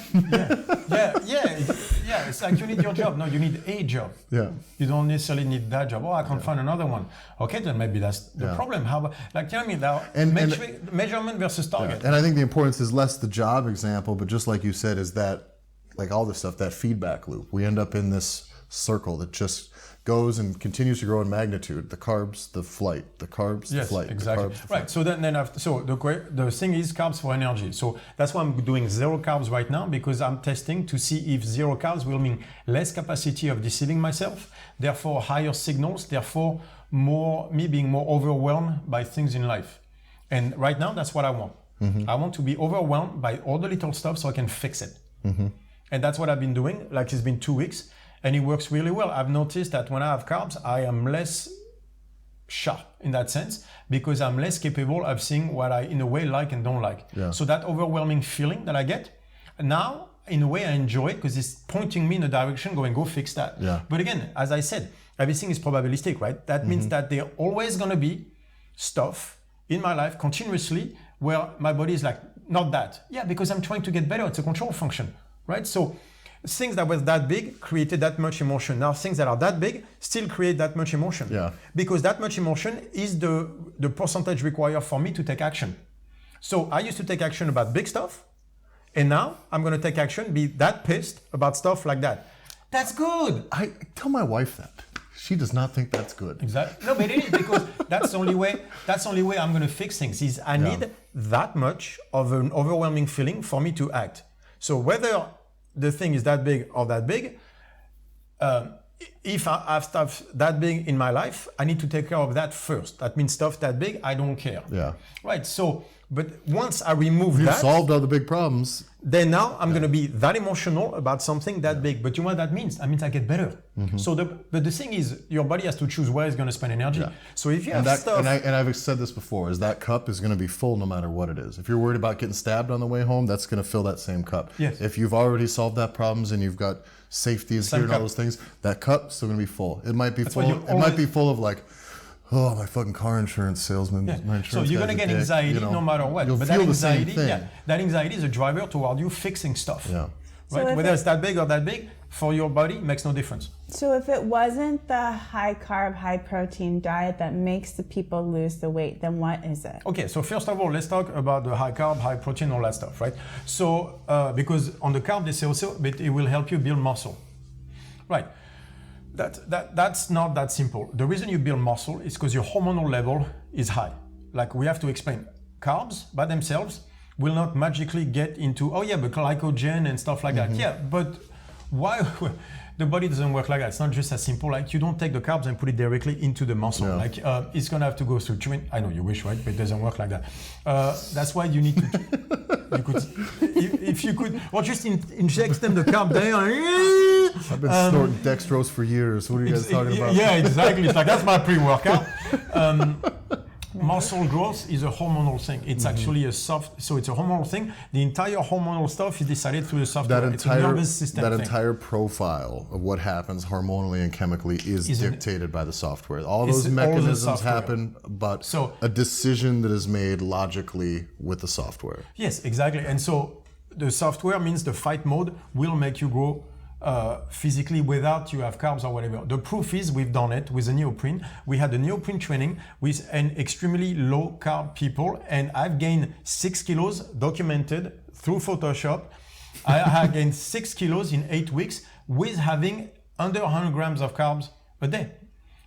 It's like you need your job. No, you need a job. Yeah. You don't necessarily need that job. Oh, I can't find another one. Okay, then maybe that's the problem. How about, tell me now, measurement versus target. Yeah. And I think the importance is less the job example, but just like you said, is that, like all this stuff, that feedback loop. We end up in this circle that just goes and continues to grow in magnitude. The carbs, the flight, the carbs, the flight. Exactly. The carbs, the flight. Right. So then after, the thing is carbs for energy. So that's why I'm doing 0 carbs right now, because I'm testing to see if 0 carbs will mean less capacity of deceiving myself, therefore higher signals, therefore me being more overwhelmed by things in life. And right now, that's what I want. I want to be overwhelmed by all the little stuff so I can fix it. And that's what I've been doing. Like it's been 2 weeks and it works really well. I've noticed that when I have carbs, I am less sharp in that sense because I'm less capable of seeing what I, in a way, like and don't like. So that overwhelming feeling that I get, now, in a way, I enjoy it because it's pointing me in a direction going, go fix that. But again, as I said, everything is probabilistic, right? That means that there are always going to be stuff in my life continuously where my body is like, not that. Yeah, because I'm trying to get better. It's a control function, right? So things that was that big created that much emotion. Now things that are that big still create that much emotion. Because that much emotion is the percentage required for me to take action. So I used to take action about big stuff. And now I'm going to take action, be that pissed about stuff like that. That's good. I tell my wife that. She does not think that's good. Exactly. No, but it is because that's the only way I'm going to fix things is I need that much of an overwhelming feeling for me to act. So whether the thing is that big or that big, if I have stuff that big in my life, I need to take care of that first. That means stuff that big, I don't care. Right. So, but once I remove that, you've solved all the big problems. Then now I'm going to be that emotional about something that big. But you know what that means? That means I get better. So but the thing is, your body has to choose where it's going to spend energy. So if you have stuff, and I've said this before, is that cup is going to be full no matter what it is. If you're worried about getting stabbed on the way home, that's going to fill that same cup. If you've already solved that problems and you've got safety is here and all those things, that cup's still going to be full. It might be full. It might be full of like, oh, my fucking car insurance salesman. My insurance so you're going to get anxiety no matter what. You'll feel the same thing. That anxiety is a driver toward you fixing stuff. Right? So whether it's that big or that big, for your body, makes no difference. So if it wasn't the high carb, high protein diet that makes the people lose the weight, then what is it? Okay, so first of all, let's talk about the high carb, high protein, all that stuff, right? So because on the carb, they say also, but it will help you build muscle. Right. That's not that simple. The reason you build muscle is because your hormonal level is high. Like we have to explain, carbs by themselves will not magically get into, oh yeah, but glycogen and stuff like that. Yeah, but why? The body doesn't work like that. It's not just as simple. Like you don't take the carbs and put it directly into the muscle. Like it's gonna have to go through training. I know you wish, right? But it doesn't work like that. That's why you need to. If you could, or just inject them the carb there. I've been snorting dextrose for years. What are you guys talking about? Yeah, exactly. It's like that's my pre-workout. Muscle growth is a hormonal thing. It's actually it's a hormonal thing. The entire hormonal stuff is decided through the software. It's a nervous system thing. Entire profile of what happens hormonally and chemically is dictated by the software. All those mechanisms happen, but a decision that is made logically with the software. Yes, exactly. And so the software means the fight mode will make you grow physically without you have carbs or whatever. The proof is we've done it with a neoprene. We had a neoprene training with an extremely low carb people, and I've gained 6 kilos documented through Photoshop. I have gained 6 kilos in 8 weeks with having under 100 grams of carbs a day,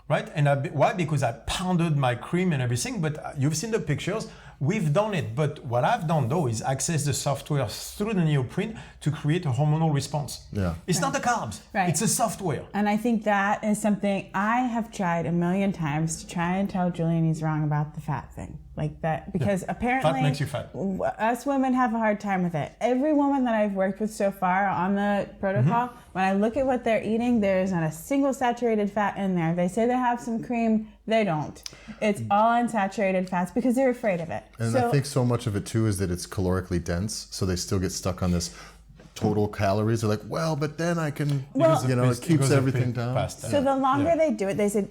right? And why? Because I pounded my cream and everything, but you've seen the pictures. We've done it, but what I've done though is access the software through the neoprene to create a hormonal response. It's not the carbs, it's a software. And I think that is something I have tried a million times to try and tell Julian he's wrong about the fat thing. Like that, because apparently fat makes you fat. Us women have a hard time with it. Every woman that I've worked with so far on the protocol, when I look at what they're eating, there is not a single saturated fat in there. They say they have some cream, they don't. It's all unsaturated fats because they're afraid of it. And I think so much of it too is that it's calorically dense, so they still get stuck on this total calories. They're like, well, but then I can, it keeps everything down. So the longer they do it, they said,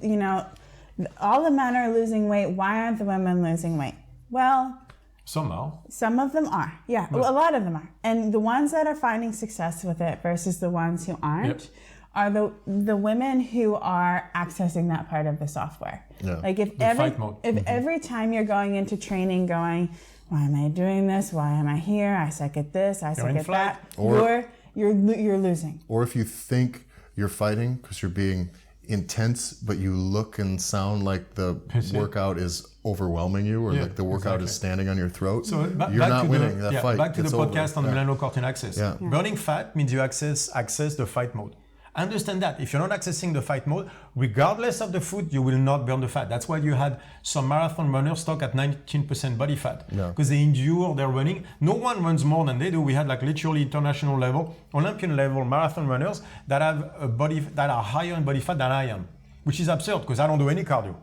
all the men are losing weight. Why aren't the women losing weight? Well, some are. Some of them are. Yeah, well, a lot of them are. And the ones that are finding success with it versus the ones who aren't are the women who are accessing that part of the software. Like if every time you're going into training going, why am I doing this? Why am I here? I suck at this. I suck at that. Or you're losing. Or if you think you're fighting because you're being intense, but you look and sound like the workout is overwhelming you, or like the workout is standing on your throat, so you're not winning that fight. Back to the podcast on the melanocortin axis. Burning fat means you access the fight mode. Understand that if you're not accessing the fight mode, regardless of the food, you will not burn the fat. That's why you had some marathon runners stuck at 19% body fat because they endure their running. No one runs more than they do. We had like literally international level, Olympian level marathon runners that have a body that are higher in body fat than I am, which is absurd because I don't do any cardio,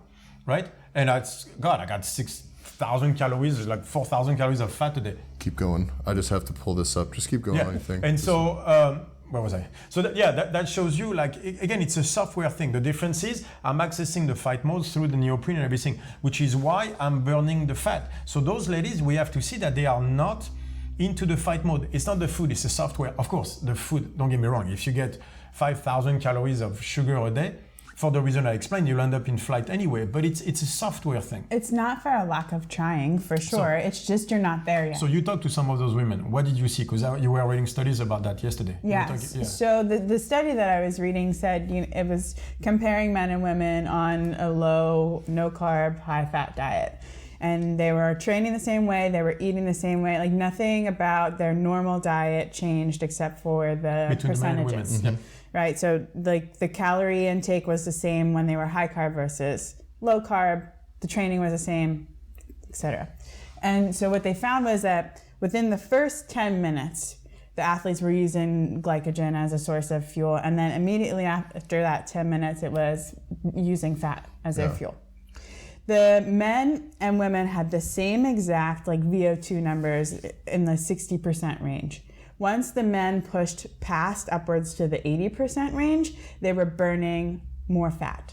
right? And I got 6,000 calories, like 4,000 calories of fat a day. Keep going. I just have to pull this up. Just keep going, I think. And so, where was I? So that shows you, like, again, it's a software thing. The difference is I'm accessing the fight mode through the neoprene and everything, which is why I'm burning the fat. So those ladies, we have to see that they are not into the fight mode. It's not the food, it's the software. Of course, the food, don't get me wrong. If you get 5,000 calories of sugar a day, for the reason I explained, you'll end up in flight anyway, but it's a software thing. It's not for a lack of trying, for sure. It's just you're not there yet. So you talked to some of those women. What did you see? Because you were reading studies about that yesterday. Yes. So the study that I was reading said it was comparing men and women on a low, no-carb, high-fat diet. And they were training the same way, they were eating the same way, like nothing about their normal diet changed except for the percentages. Right, so like the calorie intake was the same when they were high carb versus low carb, the training was the same, etc. And so what they found was that within the first 10 minutes, the athletes were using glycogen as a source of fuel, and then immediately after that 10 minutes, it was using fat as their fuel. The men and women had the same exact like VO2 numbers in the 60% range. Once the men pushed past upwards to the 80% range, they were burning more fat.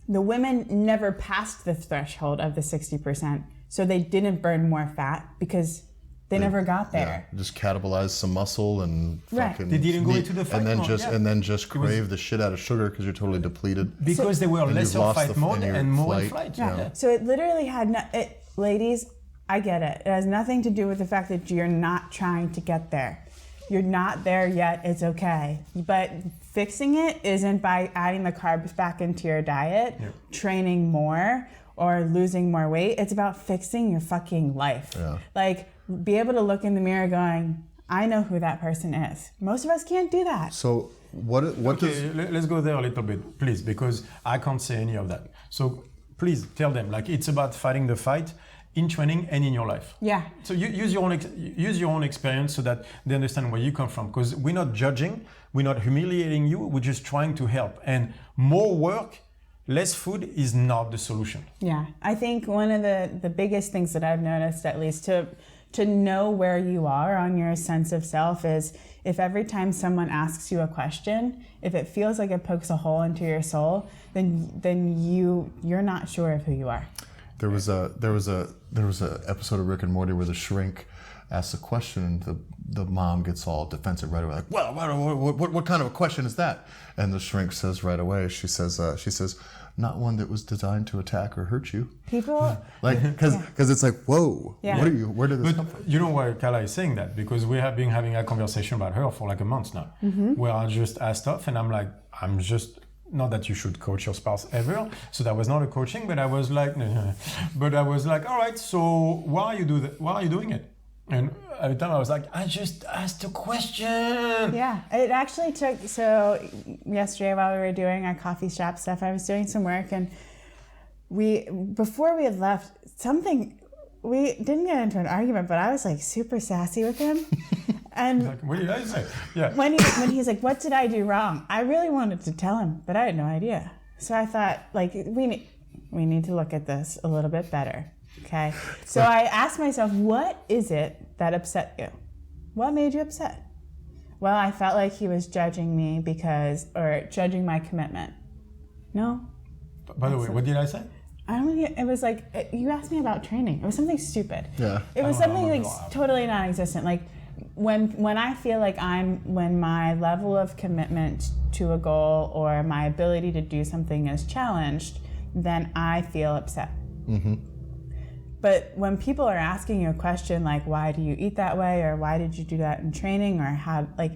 The women never passed the threshold of the 60%, so they didn't burn more fat because they never got there. Yeah, just catabolize some muscle and fucking they didn't go into the fight mode. And then just crave the shit out of sugar because you're totally depleted. Because they were less of fight mode and more in flight. So it literally had, ladies, I get it. It has nothing to do with the fact that you're not trying to get there. You're not there yet, it's okay. But fixing it isn't by adding the carbs back into your diet, training more, or losing more weight. It's about fixing your fucking life. Like, be able to look in the mirror going, I know who that person is. Most of us can't do that. So let's go there a little bit, please, because I can't say any of that. So please tell them, like, it's about fighting the fight in training and in your life. Yeah. So use your own experience so that they understand where you come from. Because we're not judging, we're not humiliating you, we're just trying to help. And more work, less food is not the solution. Yeah, I think one of the biggest things that I've noticed, at least, to know where you are on your sense of self is if every time someone asks you a question, if it feels like it pokes a hole into your soul, then you're not sure of who you are. There was a episode of Rick and Morty where the shrink asks a question and the mom gets all defensive right away, like, well, what kind of a question is that? And the shrink says right away, she says, not one that was designed to attack or hurt you. People like because it's like, whoa, where did this come from? You know why Kala is saying that? Because we have been having a conversation about her for like a month now, where I just asked off and I'm like, not that you should coach your spouse ever. So that was not a coaching, but I was like, but I was like, all right, so why are you doing it? And every time I was like, I just asked a question. Yeah, it actually took, so yesterday while we were doing our coffee shop stuff, I was doing some work and before we had left, we didn't get into an argument, but I was like super sassy with him. And like, what did I say? Yeah. When he's like, what did I do wrong? I really wanted to tell him, but I had no idea. So I thought, like, we need to look at this a little bit better. Okay. So I asked myself, what is it that upset you? What made you upset? Well, I felt like he was judging me or judging my commitment. No. By the way, what did I say? It was like, you asked me about training. It was something stupid. Yeah. It was something like totally non-existent. Like when I feel like when my level of commitment to a goal or my ability to do something is challenged, then I feel upset. But when people are asking you a question like, why do you eat that way? Or why did you do that in training? Or how, like,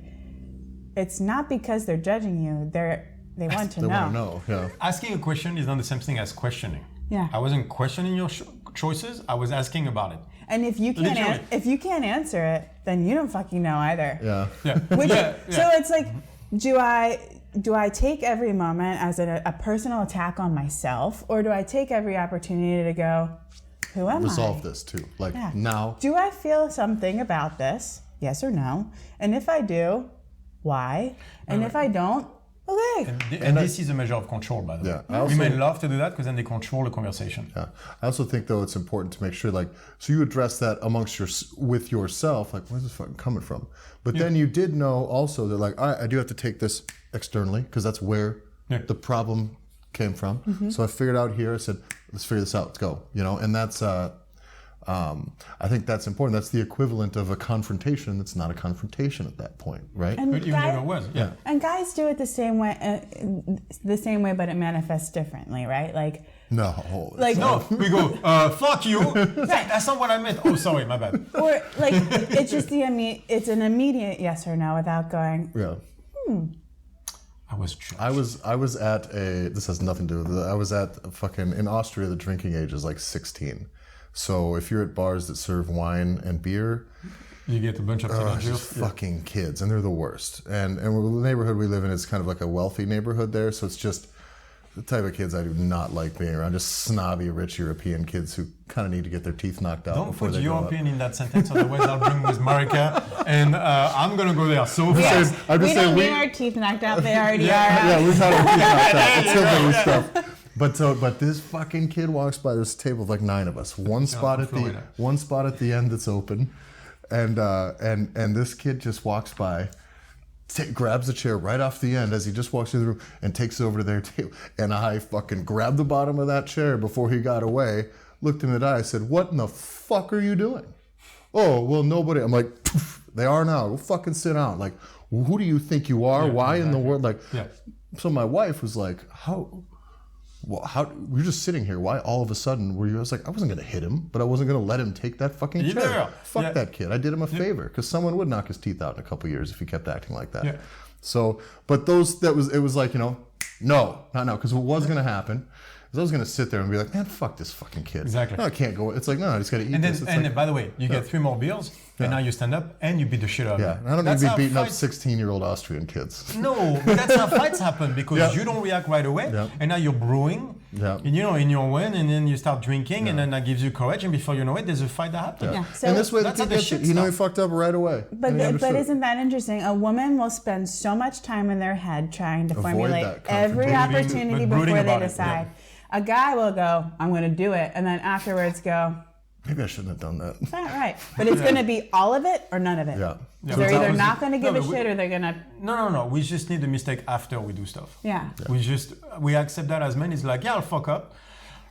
it's not because they're judging you. They want to know. They want to know, yeah. Asking a question is not the same thing as questioning. Yeah. I wasn't questioning your choices. I was asking about it. And if you can't answer it, then you don't fucking know either. Yeah. Yeah. So it's like, do I take every moment as a personal attack on myself, or do I take every opportunity to go, who am I? Resolve this too. Like now. Do I feel something about this? Yes or no? And if I do, why? And if I don't, okay. And this is a measure of control, by the way. Women love to do that because then they control the conversation. Yeah. I also think though it's important to make sure so you address that with yourself, where's this fucking coming from? But then you did know also that all right, I do have to take this externally because that's where the problem came from. Mm-hmm. So I figured out here, I said, let's figure this out, let's go. And that's, I think that's important. That's the equivalent of a confrontation. That's not a confrontation at that point, right? But even if it was, And guys do it the same way, but it manifests differently, right? No. No, we go, fuck you. Right. That's not what I meant. Oh, sorry, my bad. Or it's just it's an immediate yes or no without going, I was judged. I was at this has nothing to do with it. I was at in Austria, the drinking age is 16. So if you're at bars that serve wine and beer, you get a bunch of teenagers. Fucking kids, and they're the worst. And the neighborhood we live in is kind of a wealthy neighborhood there, so it's just the type of kids I do not like being around. Just snobby, rich European kids who kind of need to get their teeth knocked out. Don't put European in that sentence, otherwise I'll bring with Marika, and I'm gonna go there so fast. We don't need our teeth knocked out; they already are. Yeah, we've had our teeth knocked out. It's hillbilly stuff. But this fucking kid walks by this table with 9 of us. One spot at the end that's open, and this kid just walks by, grabs a chair right off the end as he just walks through the room and takes it over to their table. And I fucking grabbed the bottom of that chair before he got away. Looked him in the eye. I said, "What in the fuck are you doing?" "Oh, well, nobody." I'm like, "They are now. Go fucking sit down." Who do you think you are? Why in the world? So my wife was like, "How we're just sitting here. Why all of a sudden were you?" I was like, I wasn't going to hit him, but I wasn't going to let him take that fucking chair. Fuck that kid. I did him a favor because someone would knock his teeth out in a couple of years if he kept acting like that. Yeah. So, but it was no, not now, because what was going to happen is I was going to sit there and be like, man, fuck this fucking kid. Exactly. No, I can't go. It's no, I just got to eat this. And by the way, you get 3 more beers, and now you stand up and you beat the shit out of them. I don't need to be beating up 16-year-old Austrian kids. No, but that's how fights happen because you don't react right away, and now you're brewing, in your win, and then you start drinking, and then that gives you courage, and before you know it, there's a fight that happens. Yeah. So and this way, the kid gets it. He fucked up right away. But isn't that interesting? A woman will spend so much time in their head trying to formulate every opportunity before they decide. A guy will go, I'm going to do it, and then afterwards go, maybe I shouldn't have done that. That's not right. But it's going to be all of it or none of it. Yeah. They're either not going to give a shit or they're going to... No. We just need the mistake after we do stuff. Yeah. We accept that as men. It's I'll fuck up,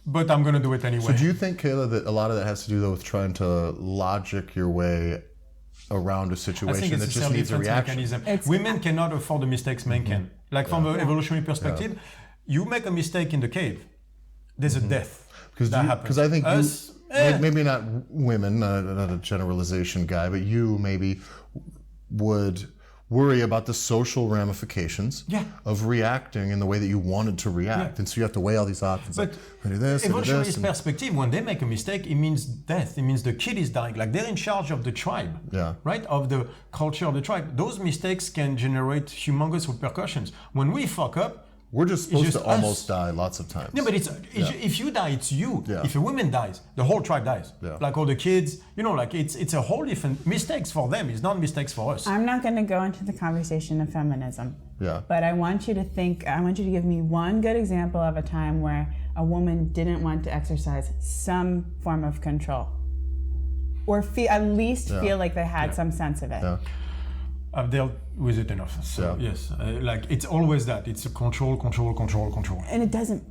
but I'm going to do it anyway. So do you think, Kayla, that a lot of that has to do, though, with trying to logic your way around a situation that just needs a reaction? Women cannot afford the mistakes men can. From an evolutionary perspective, you make a mistake in the cave, there's a death. Because I think maybe not women, not a generalization guy, but you maybe would worry about the social ramifications of reacting in the way that you wanted to react. And so you have to weigh all these options. But evolutionary perspective, when they make a mistake, it means death. It means the kid is dying. They're in charge of the tribe, right? Of the culture of the tribe. Those mistakes can generate humongous repercussions. When we fuck up, we're just supposed to almost die lots of times. Yeah, but if you die, it's you. Yeah. If a woman dies, the whole tribe dies. Yeah. All the kids, it's a whole different mistakes for them. It's not mistakes for us. I'm not going to go into the conversation of feminism. Yeah. But I want you to give me one good example of a time where a woman didn't want to exercise some form of control, or at least feel like they had some sense of it. Yeah. I've dealt with it enough. So yes, it's always that. It's a control. And it doesn't.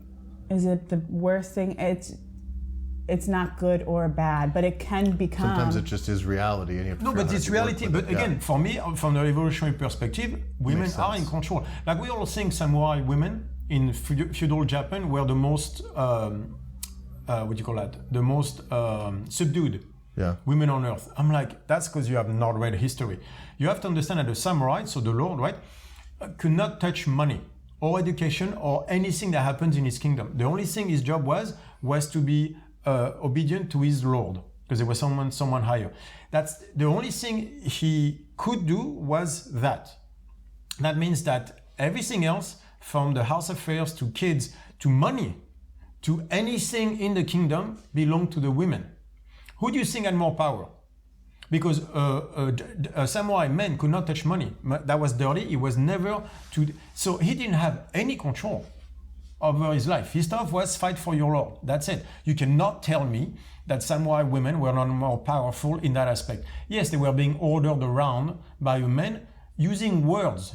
Is it the worst thing? It's not good or bad, but it can become. Sometimes it just is reality, and you have to. No, but it's reality. But again, for me, from the evolutionary perspective, women are in control. We all think samurai women in feudal Japan were the most the most subdued women on earth. I'm that's because you have not read history. You have to understand that the samurai, so the lord, right, could not touch money or education or anything that happens in his kingdom. The only thing his job was to be obedient to his lord, because there was someone higher. That's the only thing he could do was that. that means that everything else, from the house affairs to kids to money to anything in the kingdom, belong to the women. Who do you think had more power? Because a samurai man could not touch money. That was dirty. It was never to. So he didn't have any control over his life. His stuff was fight for your lord. That's it. You cannot tell me that samurai women were not more powerful in that aspect. Yes, they were being ordered around by a man using words,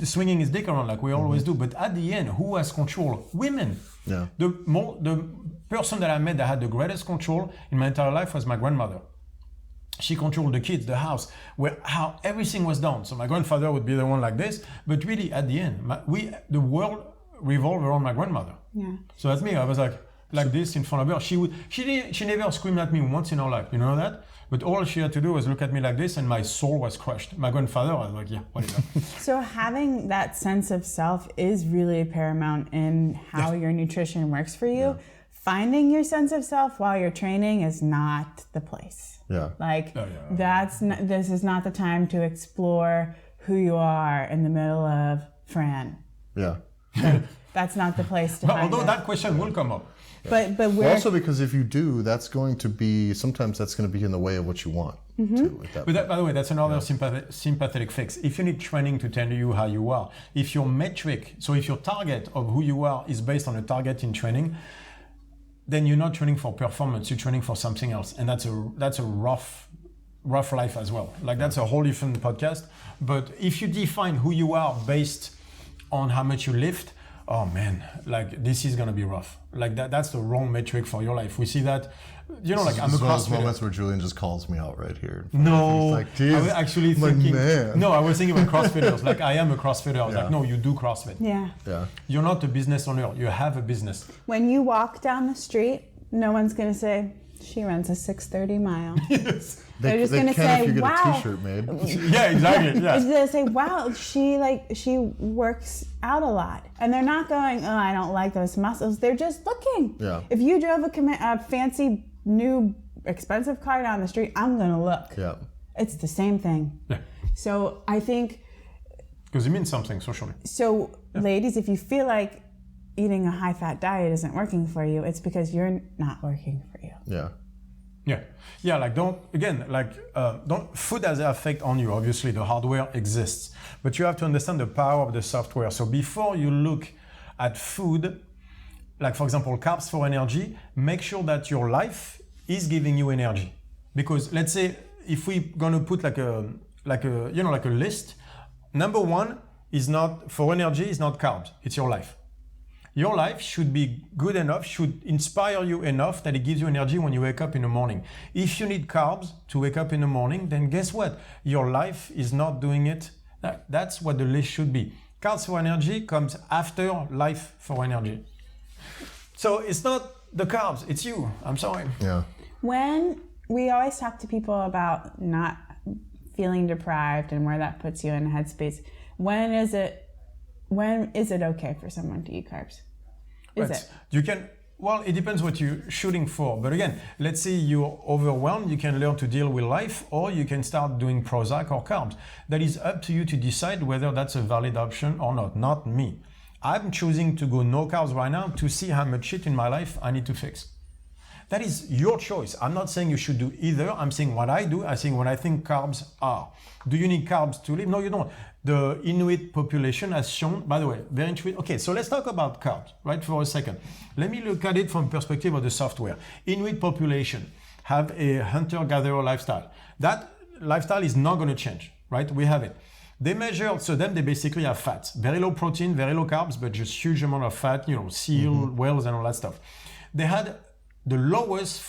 swinging his dick around like we always do. But at the end, who has control? Women. Yeah. The person that I met that had the greatest control in my entire life was my grandmother. She controlled the kids, the house, how everything was done. So my grandfather would be the one like this, but really at the end, the world revolved around my grandmother. Yeah. So that's me. I was like this in front of her. She never screamed at me once in her life. You know that? But all she had to do was look at me like this, and my soul was crushed. My grandfather, I was like, yeah, whatever. So having that sense of self is really paramount in how your nutrition works for you. Yeah. Finding your sense of self while you're training is not the place. Yeah. This is not the time to explore who you are in the middle of Fran. Yeah. That's not the place to Although that question will come up. But we're also, because if you do, that's going to be in the way of what you want. But by the way, that's another sympathetic fix. If you need training to tell you how you are, if your target of who you are is based on a target in training, then you're not training for performance, you're training for something else. And that's a rough life as well. Like that's a whole different podcast. But if you define who you are based on how much you lift, oh man, like this is gonna be rough. Like that's the wrong metric for your life. We see that, I'm a CrossFitter. Those moments where Julian just calls me out right here. No, like, I was actually thinking. Man. No, I was thinking about CrossFitters. Like I am a CrossFitter. I was like, no, you do CrossFit. Yeah. You're not a business owner. You have a business. When you walk down the street, no one's gonna say she runs a 6:30 mile. Yes. They're just gonna say, if you get wow. a T-shirt made. Yeah, exactly. Yeah. They're gonna say, wow, she works out a lot, and they're not going, oh, I don't like those muscles. They're just looking. Yeah. If you drove a fancy new expensive car down the street, I'm gonna look. Yeah. It's the same thing. Yeah. So I think. Because it means something socially. So, ladies, if you feel like eating a high-fat diet isn't working for you, it's because you're not working for you. Yeah. Yeah, like don't food has an effect on you. Obviously, the hardware exists, but you have to understand the power of the software. So before you look at food, like for example, carbs for energy, make sure that your life is giving you energy. Because let's say if we're gonna put like a list, number one is not for energy, is not carbs, it's your life. Your life should be good enough, should inspire you enough that it gives you energy when you wake up in the morning. If you need carbs to wake up in the morning, then guess what? Your life is not doing it. That's what the list should be. Carbs for energy comes after life for energy. So it's not the carbs, it's you. I'm sorry. Yeah. When we always talk to people about not feeling deprived and where that puts you in a headspace, when is it okay for someone to eat carbs? It depends what you're shooting for. But again, let's say you're overwhelmed, you can learn to deal with life, or you can start doing Prozac or carbs. That is up to you to decide whether that's a valid option or not me. I'm choosing to go no carbs right now to see how much shit in my life I need to fix. That is your choice. I'm not saying you should do either. I'm saying what I do. I'm saying what I think carbs are. Do you need carbs to live? No, you don't. The Inuit population has shown, by the way, very interesting. Okay, so let's talk about carbs, right, for a second. Let me look at it from the perspective of the software. Inuit population have a hunter-gatherer lifestyle. That lifestyle is not going to change, right? We have it. They measure, so then they basically have fats. Very low protein, very low carbs, but just huge amount of fat, seal, whales and all that stuff. They had the lowest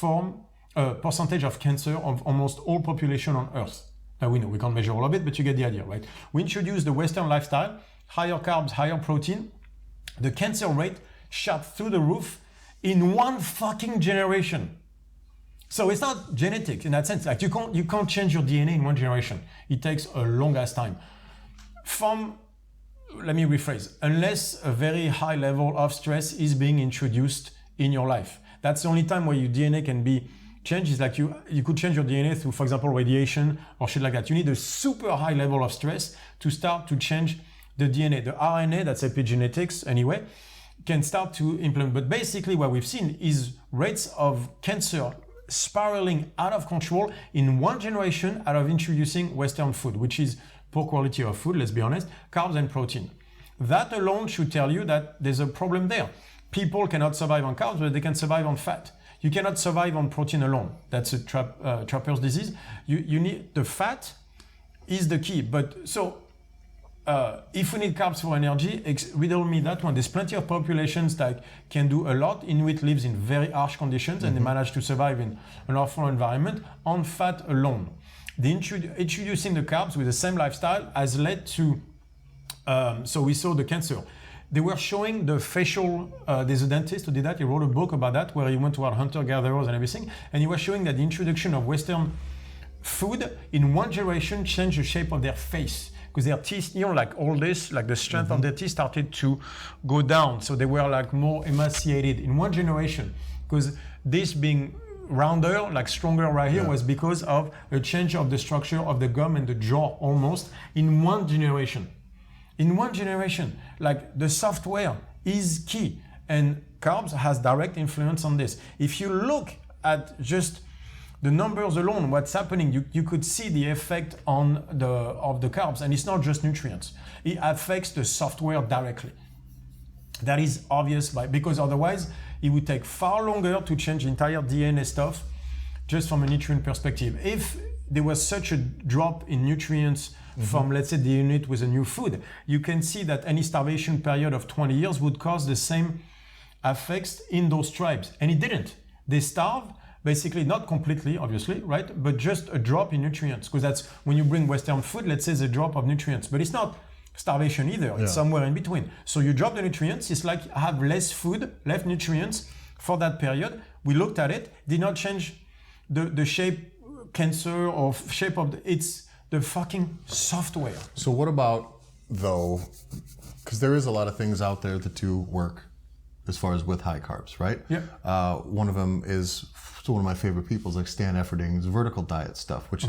percentage of cancer of almost all population on Earth. Now we know we can't measure all of it, but you get the idea, right? We introduced the Western lifestyle, higher carbs, higher protein. The cancer rate shot through the roof in one fucking generation. So it's not genetic in that sense. Like you can't change your DNA in one generation. It takes a long ass time. Let me rephrase, unless a very high level of stress is being introduced in your life. That's the only time where your DNA can be changed. Is like you could change your DNA through, for example, radiation or shit like that. You need a super high level of stress to start to change the DNA, the RNA, that's epigenetics anyway, can start to implement. But basically what we've seen is rates of cancer spiraling out of control in one generation out of introducing Western food, which is poor quality of food, let's be honest, carbs and protein. That alone should tell you that there's a problem there. People cannot survive on carbs, but they can survive on fat. You cannot survive on protein alone. That's a trapper's disease. You need the fat is the key. But so if we need carbs for energy, riddle me that one. There's plenty of populations that can do a lot. Inuit lives in very harsh conditions and they manage to survive in an awful environment on fat alone. Introducing the carbs with the same lifestyle has led to, so we saw the cancer. They were showing the facial, there's a dentist who did that, he wrote a book about that where he went toward hunter-gatherers and everything, and he was showing that the introduction of Western food in one generation changed the shape of their face. Because their teeth, like all this, like the strength of their teeth started to go down. So they were like more emaciated in one generation. Because this being rounder, like stronger right here, was because of a change of the structure of the gum and the jaw almost in one generation. In one generation, like the software is key. And carbs has direct influence on this. If you look at just the numbers alone, what's happening, you could see the effect of the carbs, and it's not just nutrients. It affects the software directly. That is obvious because otherwise it would take far longer to change entire DNA stuff just from a nutrient perspective. If there was such a drop in nutrients from, let's say, the unit with a new food, you can see that any starvation period of 20 years would cause the same effects in those tribes. And it didn't. They starved. Basically, not completely, obviously, right? But just a drop in nutrients. Because that's when you bring Western food, let's say, the drop of nutrients. But it's not starvation either. It's somewhere in between. So you drop the nutrients. It's like I have less food, less nutrients for that period. We looked at it. Did not change the shape, cancer, or shape of it's the fucking software. So what about, though, because there is a lot of things out there that do work as far as with high carbs, right? Yeah. One of them is one of my favorite people is like Stan Efferding's vertical diet stuff, which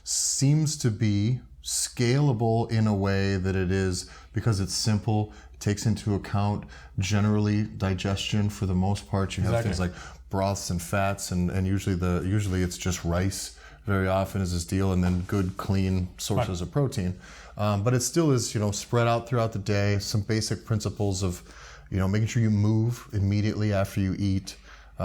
seems to be scalable in a way that it is because it's simple. It takes into account generally digestion for the most part. You have things like broths and fats, and usually it's just rice. Very often is this deal, and then good clean sources of protein. But it still is spread out throughout the day. Some basic principles of making sure you move immediately after you eat.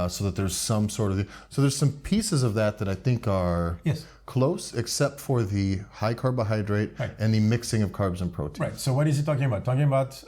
So that there's some sort of so there's some pieces of that I think are close, except for the high carbohydrate and the mixing of carbs and protein. Right. So what is he talking about? Talking about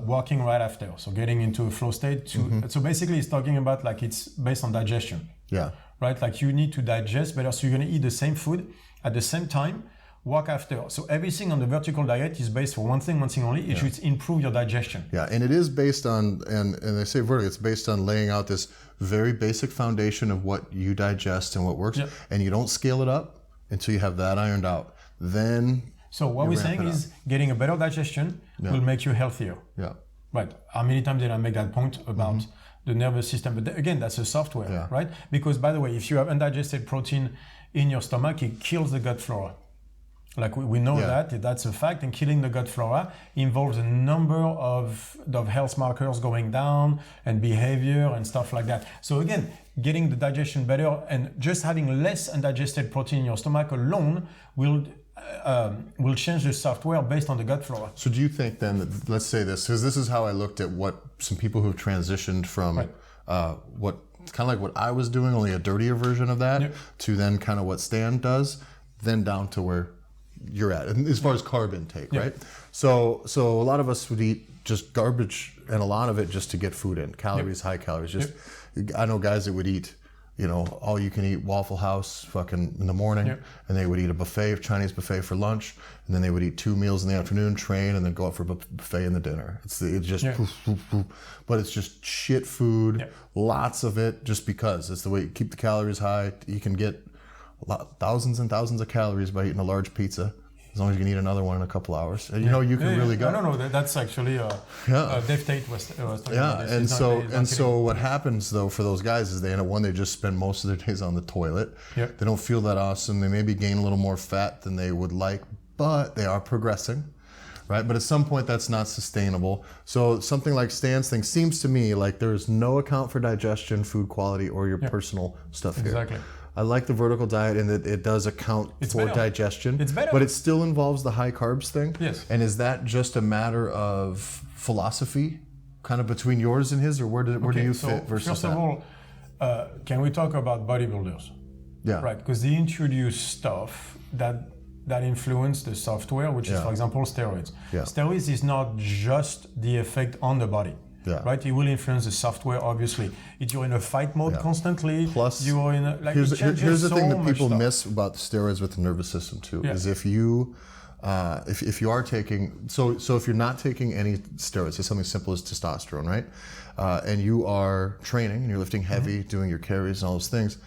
walking right after. So getting into a flow state. So basically, he's talking about like it's based on digestion. Yeah. Right. Like you need to digest better. So you're going to eat the same food at the same time. Walk after. So everything on the vertical diet is based for one thing only. It should improve your digestion. Yeah, and it is based on, and they say vertical, it's based on laying out this very basic foundation of what you digest and what works, and you don't scale it up until you have that ironed out. Then so what we're saying is getting a better digestion will make you healthier. Yeah. Right. How many times did I make that point about the nervous system? But again, that's a software, right? Because by the way, if you have undigested protein in your stomach, it kills the gut flora. Like we know that's a fact, and killing the gut flora involves a number of health markers going down and behavior and stuff like that. So again, getting the digestion better and just having less undigested protein in your stomach alone will change the software based on the gut flora. So do you think then that, let's say this, because this is how I looked at what some people who've transitioned from what kind of like what I was doing, only a dirtier version of that, to then kind of what Stan does, then down to where you're at as far as carb intake, right? So a lot of us would eat just garbage, and a lot of it just to get food in, calories, high calories. I know guys that would eat, all you can eat Waffle House fucking in the morning, and they would eat a buffet, Chinese buffet for lunch, and then they would eat 2 meals in the afternoon, train, and then go out for a buffet in the dinner. It's just, but it's just shit food, lots of it, just because it's the way you keep the calories high. You can get thousands and thousands of calories by eating a large pizza, as long as you can eat another one in a couple hours. And you can really go. No, that's actually Dave Tate was talking about this. So what happens though for those guys is they end up, they just spend most of their days on the toilet. They don't feel that awesome. They maybe gain a little more fat than they would like, but they are progressing, right? But at some point that's not sustainable. So something like Stan's thing seems to me like there's no account for digestion, food quality, or your personal stuff here. Exactly. I like the vertical diet in that it does account for digestion. It's better. But it still involves the high carbs thing. Yes. And is that just a matter of philosophy, kind of between yours and his, or where do you fit versus first that? of all, can we talk about bodybuilders? Yeah. Right, because they introduce stuff that influence the software, which is, for example, steroids. Yeah. Steroids is not just the effect on the body. Yeah. Right, it will influence the software. Obviously, if you're in a fight mode constantly, Plus, you're in a, like here's the thing that people stuff. miss about steroids with the nervous system too. Yeah. Is if you are taking so if you're not taking any steroids, it's something simple as testosterone, right? And you are training and you're lifting heavy, doing your carries and all those things.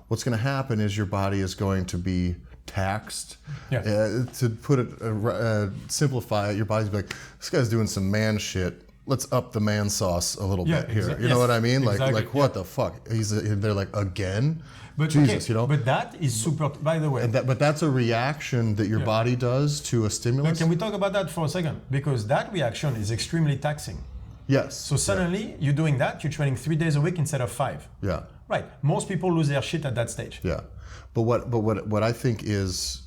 What's going to happen is your body is going to be taxed. To put it simplify it, your body's be like, this guy's doing some man shit. Let's up the man sauce a little bit here. You know what I mean? Like what the fuck? They're like, again? But Jesus, you know? But that is super, by the way. But that's a reaction that your body does to a stimulus. But can we talk about that for a second? Because that reaction is extremely taxing. Yes. So suddenly you're doing that, you're training 3 days a week instead of 5. Yeah. Right. Most people lose their shit at that stage. Yeah. But what I think is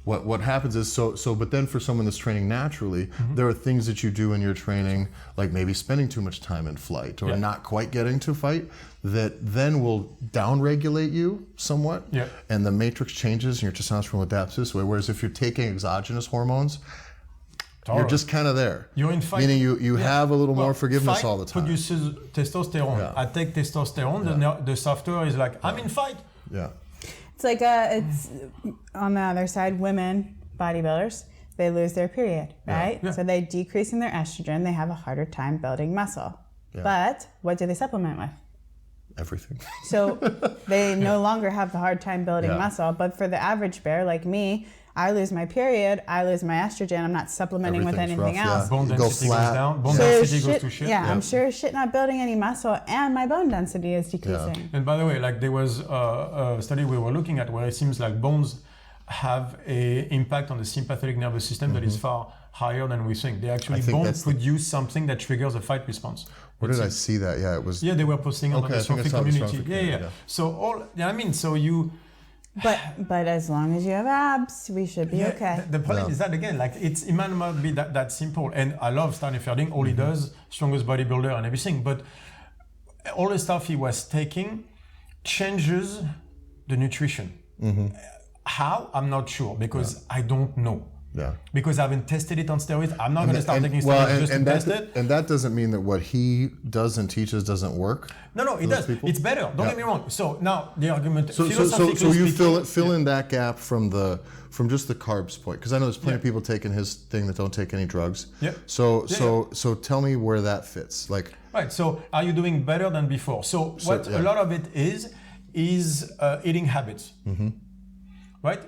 what happens is but then for someone that's training naturally, there are things that you do in your training, like maybe spending too much time in flight or not quite getting to fight, that then will down-regulate you somewhat. Yeah. And the matrix changes and your testosterone adapts this way. Whereas if you're taking exogenous hormones, you're just kind of there. You're in fight. Meaning you have a little more forgiveness all the time. Produces testosterone. Yeah. I take testosterone, the software is like, I'm in fight. Yeah. It's like it's on the other side, women bodybuilders, they lose their period, right? Yeah. So they decreasing their estrogen, they have a harder time building muscle. Yeah. But what do they supplement with? Everything. So they no longer have the hard time building muscle. But for the average bear like me, I lose my period, I lose my estrogen, I'm not supplementing with anything else. Yeah. Bone Go density flat. goes down, bone So density goes shit, to shit. I'm sure shit not building any muscle and my bone density is decreasing. And by the way, like there was a study we were looking at where it seems like bones have a impact on the sympathetic nervous system that is far higher than we think. They actually bones produce something that triggers a fight response. Where did I see that? Yeah, it was. Yeah, they were posting on the StrongFit community. Yeah. So so you. But as long as you have abs, we should be okay. The problem is that again, like it might not be that simple. And I love Stanley Ferding, all he does, strongest bodybuilder and everything. But all the stuff he was taking changes the nutrition. How? I'm not sure because I don't know. Yeah. Because I haven't tested it on steroids. I'm not going to start taking steroids just to test it. And that doesn't mean that what he does and teaches doesn't work. No, it does. People? It's better. Don't get me wrong. So now the argument. So you fill in that gap from just the carbs point, because I know there's plenty of people taking his thing that don't take any drugs. Yeah. So tell me where that fits. Like. Right. So are you doing better than before? So a lot of it is eating habits. Right.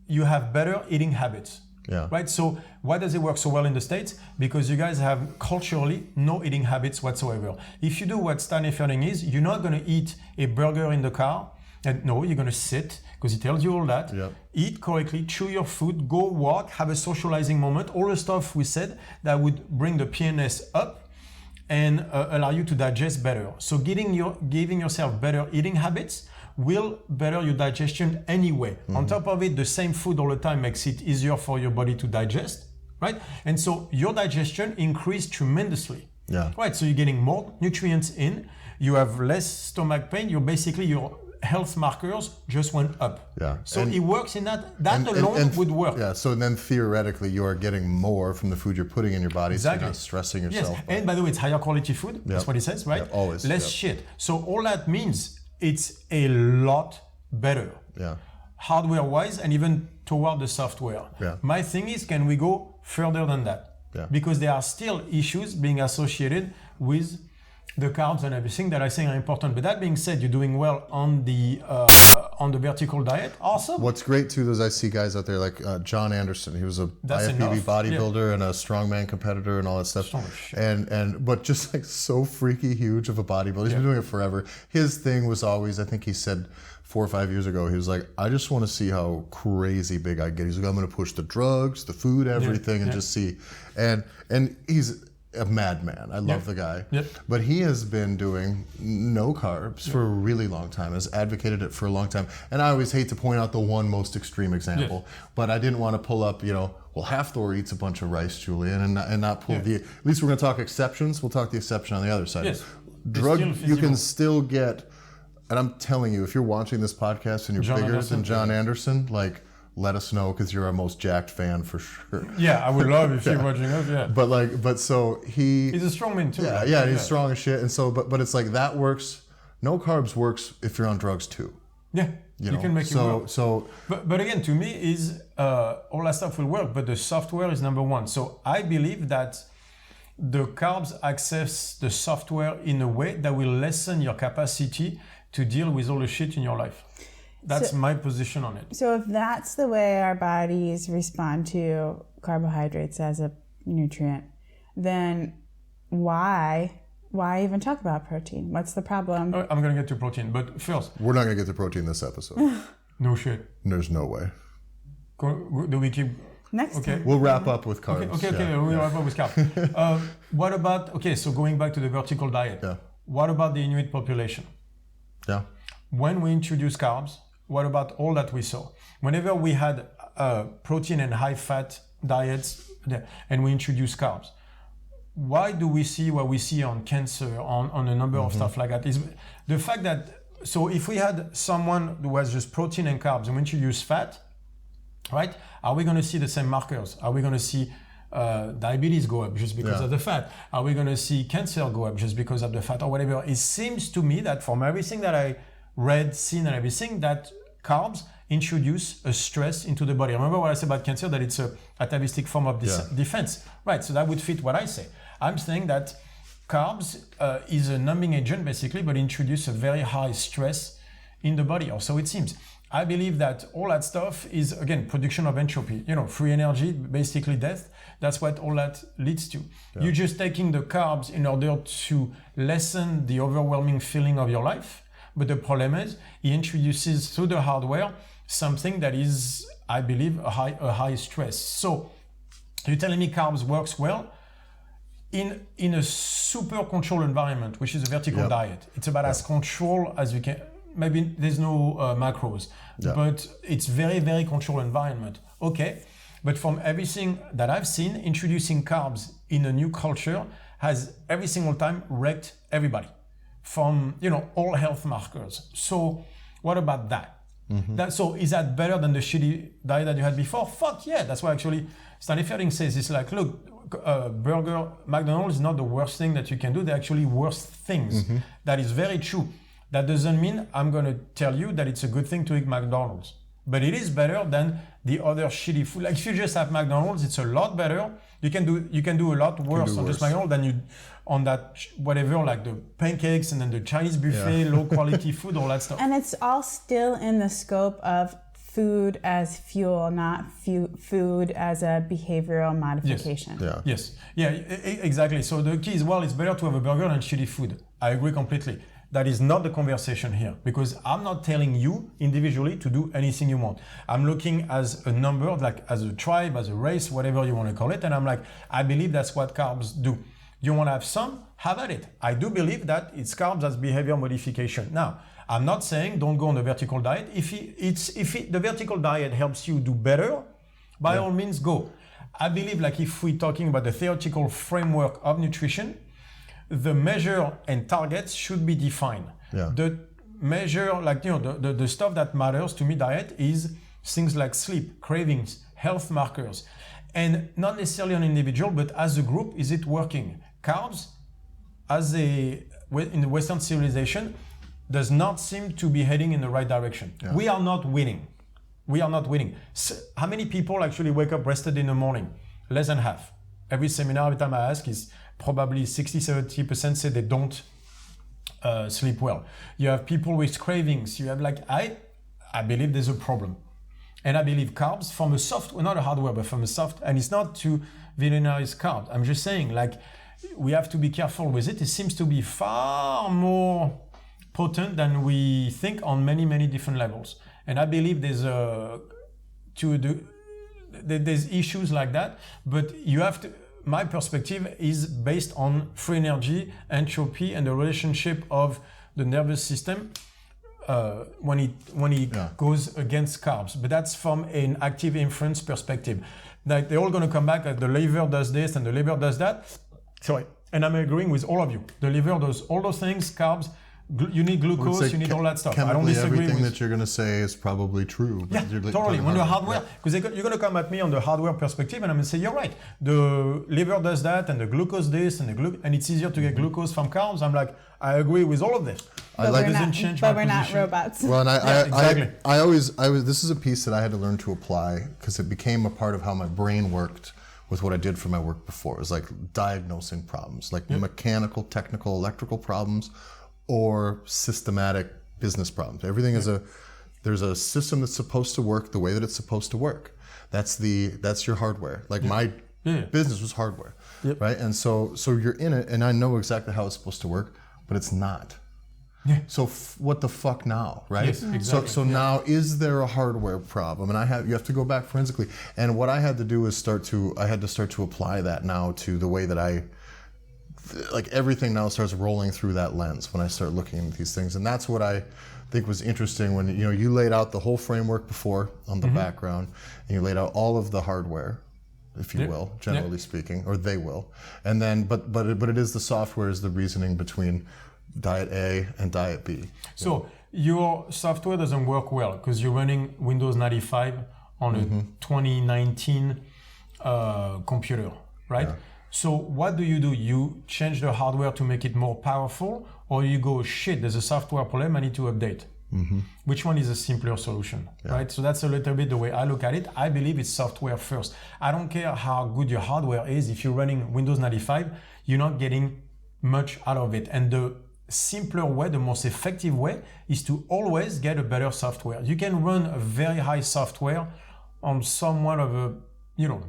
You have better eating habits. Yeah. Right. So why does it work so well in the States? Because you guys have culturally no eating habits whatsoever. If you do what Stanley Ferding is, you're not going to eat a burger in the car. And no, you're going to sit because he tells you all that. Yeah. Eat correctly, chew your food, go walk, have a socializing moment. All the stuff we said that would bring the PNS up and allow you to digest better. So giving yourself better eating habits will better your digestion anyway. On top of it, the same food all the time makes it easier for your body to digest, right? And so your digestion increased tremendously. Yeah. Right, so you're getting more nutrients in, you have less stomach pain, your health markers just went up. Yeah. So it works in that alone would work. Yeah, so then theoretically you are getting more from the food you're putting in your body, so you're not stressing yourself. Yes, and by the way, it's higher quality food, that's what he says, right? Yeah, always. Less shit. So all that means it's a lot better. Yeah. Hardware-wise and even toward the software. Yeah. My thing is, can we go further than that? Yeah. Because there are still issues being associated with the carbs and everything that I think are important. But that being said, you're doing well on the vertical diet. Awesome. What's great too is I see guys out there like John Anderson. He was a IFBB bodybuilder and a strongman competitor and all that stuff. But just like so freaky huge of a bodybuilder. He's been doing it forever. His thing was always, I think he said 4 or 5 years ago, he was like, I just want to see how crazy big I get. He's like, I'm going to push the drugs, the food, everything, and just see. And he's a madman. I love the guy. But he has been doing no carbs for a really long time, has advocated it for a long time. And I always hate to point out the one most extreme example, but I didn't want to pull up, Hafthor eats a bunch of rice, Julian, and not pull at least we're going to talk exceptions. We'll talk the exception on the other side. You can still get, and I'm telling you, if you're watching this podcast and you're bigger than John Anderson, like, let us know because you're our most jacked fan for sure. Yeah, I would love if you're watching us. Yeah. But so he's a strong man too. Yeah, he's strong as shit. And so, but it's like that works. No carbs works if you're on drugs too. Yeah, you can make it work. So, but again, to me, is all that stuff will work, but the software is number one. So I believe that the carbs access the software in a way that will lessen your capacity to deal with all the shit in your life. That's my position on it. So if that's the way our bodies respond to carbohydrates as a nutrient, then why even talk about protein? What's the problem? I'm going to get to protein, but first... We're not going to get to protein this episode. No shit. There's no way. Do we keep... Next time. We'll wrap up with carbs. Okay, we'll wrap up with carbs. What about... so going back to the vertical diet. Yeah. What about the Inuit population? Yeah. When we introduce carbs, what about all that we saw? Whenever we had protein and high-fat diets and we introduce carbs, why do we see what we see on cancer, on a number of stuff like that? Is the fact that, so if we had someone who was just protein and carbs and we introduce fat, right? Are we going to see the same markers? Are we going to see diabetes go up just because of the fat? Are we going to see cancer go up just because of the fat or whatever? It seems to me that from everything that I read, seen and everything, that carbs introduce a stress into the body. Remember what I said about cancer, that it's a atavistic form of defense. Right, so that would fit what I say. I'm saying that carbs is a numbing agent basically, but introduce a very high stress in the body, or so it seems. I believe that all that stuff is, again, production of entropy, free energy, basically death. That's what all that leads to. Yeah. You're just taking the carbs in order to lessen the overwhelming feeling of your life. But the problem is, he introduces through the hardware something that is, I believe, a high stress. So you're telling me carbs works well in a super controlled environment, which is a vertical diet. It's about as controlled as you can. Maybe there's no macros, but it's very, very controlled environment. Okay, but from everything that I've seen, introducing carbs in a new culture has every single time wrecked everybody from, all health markers. So what about that? So is that better than the shitty diet that you had before? Fuck yeah, that's why actually Stanley Fielding says, it's like, look, burger, McDonald's is not the worst thing that you can do. They're actually worse things. That is very true. That doesn't mean I'm going to tell you that it's a good thing to eat McDonald's. But it is better than the other shitty food. Like if you just have McDonald's, it's a lot better. You can do a lot worse on just McDonald's than you on that whatever, like the pancakes and then the Chinese buffet, low quality food, all that stuff. And it's all still in the scope of food as fuel, not food as a behavioral modification. Yes. Yeah, exactly. So the key is, it's better to have a burger than shitty food. I agree completely. That is not the conversation here, because I'm not telling you individually to do anything you want. I'm looking as a number, like as a tribe, as a race, whatever you want to call it. And I'm like, I believe that's what carbs do. You want to have some? Have at it. I do believe that it's carbs as behavior modification. Now, I'm not saying don't go on the vertical diet. If the vertical diet helps you do better, by all means go. I believe, like if we're talking about the theoretical framework of nutrition, the measure and targets should be defined. The measure, like, the stuff that matters to me, diet, is things like sleep, cravings, health markers, and not necessarily an individual, but as a group, is it working? Carbs, in the Western civilization, does not seem to be heading in the right direction. We are not winning. So how many people actually wake up rested in the morning? Less than half. Every seminar, every time I ask, is probably 60-70% say they don't sleep well. You have people with cravings. You have I believe there's a problem. And I believe carbs from a software, not a hardware, but from a soft, and it's not to villainize carbs. I'm just saying, like, we have to be careful with it. It seems to be far more potent than we think on many, many different levels. And I believe there's issues like that, but you have to, my perspective is based on free energy, entropy, and the relationship of the nervous system when it goes against carbs. But that's from an active inference perspective. Like, they're all going to come back that the liver does this and the liver does that. Sorry. And I'm agreeing with all of you. The liver does all those things, carbs, you need glucose, you need all that stuff. I don't disagree everything that you're going to say is probably true. Yeah, totally. On the hardware, because you're going to come at me on the hardware perspective, and I'm going to say, you're right. The liver does that, and the glucose this, and it's easier to get glucose from carbs. I'm like, I agree with all of this. But we're not robots. Well, and exactly. I always, this is a piece that I had to learn to apply because it became a part of how my brain worked with what I did for my work before. It was like diagnosing problems, like mechanical, technical, electrical problems, or systematic business problems. Everything is there's a system that's supposed to work the way that it's supposed to work. That's your hardware. Like my business was hardware, right? And so you're in it, and I know exactly how it's supposed to work, but it's not. Yeah. So what the fuck now, right? Yes, exactly. So now, is there a hardware problem? And you have to go back forensically. And what I had to do is start to apply that now to the way that like everything now starts rolling through that lens when I start looking at these things. And that's what I think was interesting when you laid out the whole framework before on the background, and you laid out all of the hardware, if you will, generally speaking, or they will. And then but it is the software is the reasoning between diet A and diet B. So your software doesn't work well because you're running Windows 95 on a 2019 computer, right? Yeah. So what do? You change the hardware to make it more powerful, or you go, shit, there's a software problem, I need to update. Which one is a simpler solution, right? So that's a little bit the way I look at it. I believe it's software first. I don't care how good your hardware is. If you're running Windows 95, you're not getting much out of it. And the simpler way, the most effective way, is to always get a better software. You can run a very high software on somewhat of a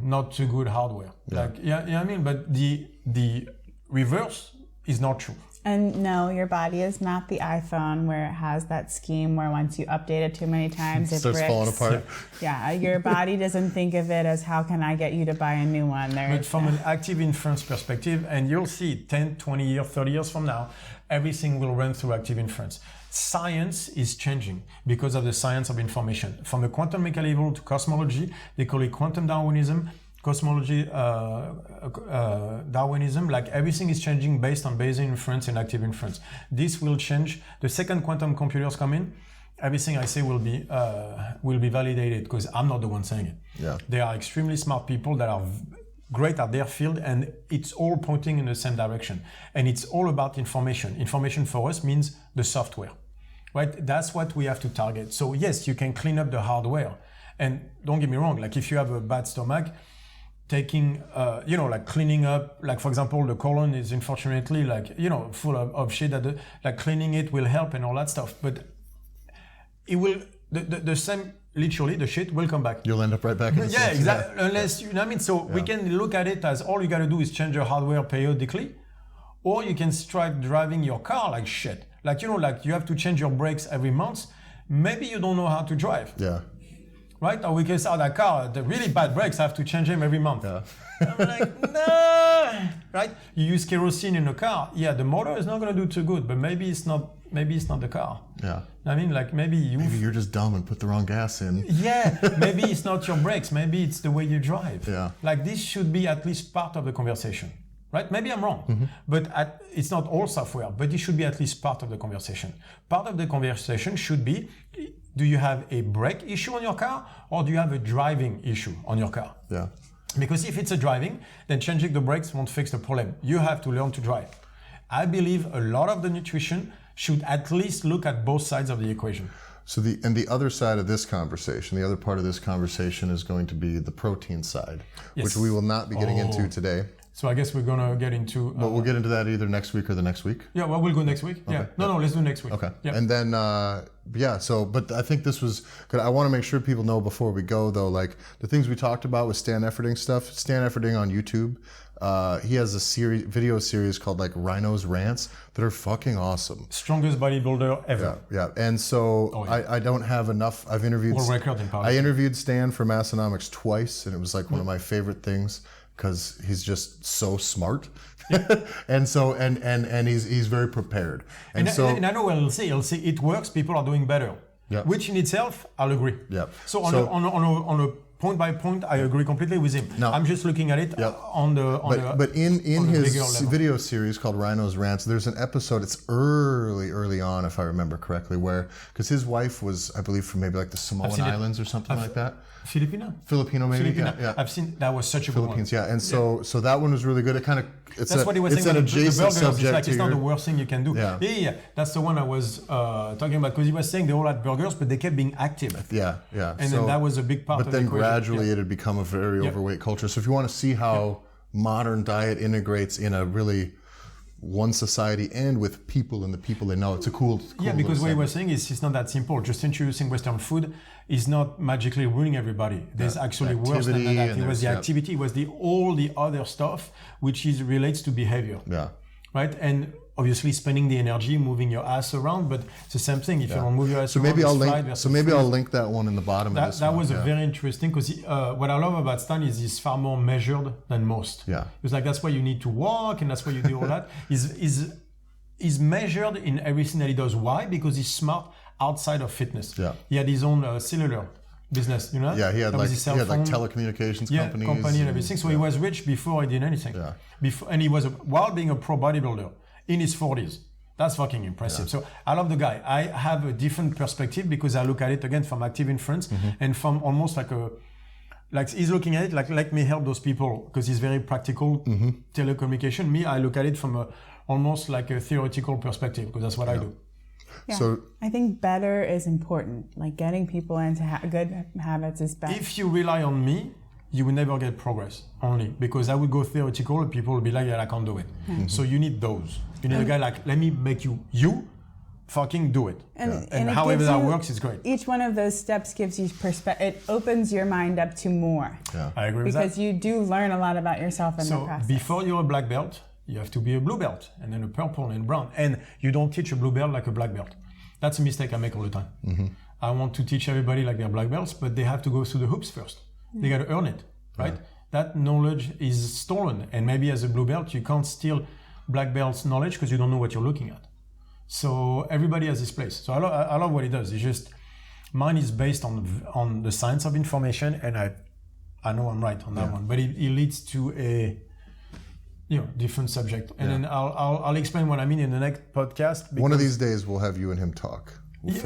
not too good hardware. I mean, but the reverse is not true. And no, your body is not the iPhone where it has that scheme where once you update it too many times, it starts falling apart. Yeah, your body doesn't think of it as how can I get you to buy a new one. But from an active inference perspective, and you'll see 10, 20 years, 30 years from now, everything will run through active inference. Science is changing because of the science of information. From a quantum mechanical level to cosmology, they call it quantum Darwinism. Cosmology, Darwinism, like everything is changing based on Bayesian inference and active inference. This will change. The second quantum computers come in, everything I say will be validated because I'm not the one saying it. Yeah. They are extremely smart people that are great at their field, and it's all pointing in the same direction. And it's all about information. Information for us means the software, right? That's what we have to target. So yes, you can clean up the hardware. And don't get me wrong, like if you have a bad stomach, taking, like cleaning up, like for example, the colon is unfortunately full of shit that like cleaning it will help and all that stuff. But it will, the same, literally the shit will come back. You'll end up right back in the Yeah, exactly. Yeah. Unless, we can look at it as all you got to do is change your hardware periodically, or you can start driving your car like shit. Like, like you have to change your brakes every month. Maybe you don't know how to drive. Yeah. Right? Or we can say, that car, the really bad brakes, I have to change them every month. Yeah. I'm like, no. Right? You use kerosene in a car. Yeah, the motor is not going to do too good, but maybe it's not the car. Yeah. I mean, like maybe you're just dumb and put the wrong gas in. Yeah. Maybe it's not your brakes. Maybe it's the way you drive. Yeah. Like this should be at least part of the conversation. Right? Maybe I'm wrong, but it's not all software, but it should be at least part of the conversation. Part of the conversation should be, do you have a brake issue on your car, or do you have a driving issue on your car? Yeah. Because if it's a driving, then changing the brakes won't fix the problem. You have to learn to drive. I believe a lot of the nutrition should at least look at both sides of the equation. So the other side of this conversation, the other part of this conversation is going to be the protein side, which we will not be getting into today. So I guess we're gonna get into. But we'll get into that either next week or the next week. Yeah, well, we'll go next week. Okay. Yeah. No, let's do next week. Okay. Yeah. And then, so, but I think this was good. I want to make sure people know before we go, though, like the things we talked about with Stan Efferding stuff. Stan Efferding on YouTube, he has a video series called like Rhino's Rants that are fucking awesome. Strongest bodybuilder ever. Yeah. And so I don't have enough. I've interviewed. World record in power. I interviewed Stan for Massonomics twice, and it was like one of my favorite things because he's just so smart. and so and he's very prepared. And I know what he'll say it works, people are doing better. Yeah. Which in itself, I'll agree. Yeah. So on a point by point, I agree completely with him. No. I'm just looking at it but in his video series called Rhino's Rants, there's an episode, it's early on, if I remember correctly, where, because his wife was, I believe, from maybe like the Samoan Islands or something like that. Filipino maybe. Yeah. I've seen, that was such a Philippines, good one. And so that one was really good. It kind of, that's what he was saying. An adjacent subject. It's not the worst thing you can do. Yeah. That's the one I was talking about, because he was saying they all had burgers, but they kept being active. Yeah. And then that was a big part of the equation. But then gradually it had become a very overweight culture. So if you want to see how modern diet integrates in a really one society and with people and the people they know, it's a cool because what he was saying is it's not that simple. Just introducing Western food is not magically ruining everybody. There's actually worse than that. It was the activity, it was all the other stuff which relates to behavior. Yeah. Right? And obviously spending the energy moving your ass around, but it's the same thing. If you don't move your ass around, I'll link that one in the bottom of this that one. was very interesting, because what I love about Stan is he's far more measured than most. Yeah. It's like that's why you need to walk and that's why you do all that. He's measured in everything that he does. Why? Because he's smart outside of fitness. Yeah. He had his own cellular business, you know? Yeah, he had telecommunications companies and everything. So he was rich before he did anything. Yeah. And he was, while being a pro bodybuilder, in his 40s. That's fucking impressive. Yeah. So I love the guy. I have a different perspective because I look at it again from Active Inference and from almost like he's looking at it like, let me help those people, because he's very practical telecommunication. Me, I look at it from almost like a theoretical perspective, because that's what I do. Yeah. So I think better is important. Like getting people into good habits is better. If you rely on me, you will never get progress, only because I would go theoretical and people will be like, yeah, I can't do it. Mm-hmm. So you need those. You need a guy like, let me make you fucking do it. And however that works is great. Each one of those steps gives you perspective. It opens your mind up to more. Yeah. I agree with that. Because you do learn a lot about yourself in the process. So before you're a black belt, you have to be a blue belt, and then a purple and brown. And you don't teach a blue belt like a black belt. That's a mistake I make all the time. Mm-hmm. I want to teach everybody like they're black belts, but they have to go through the hoops first. They got to earn it, right? That knowledge is stolen. And maybe as a blue belt, you can't steal black belt's knowledge because you don't know what you're looking at. So everybody has his place. So I love what he does. It's just, mine is based on the science of information, and I know I'm right on that one. But it leads to a different subject. And then I'll explain what I mean in the next podcast. One of these days we'll have you and him talk.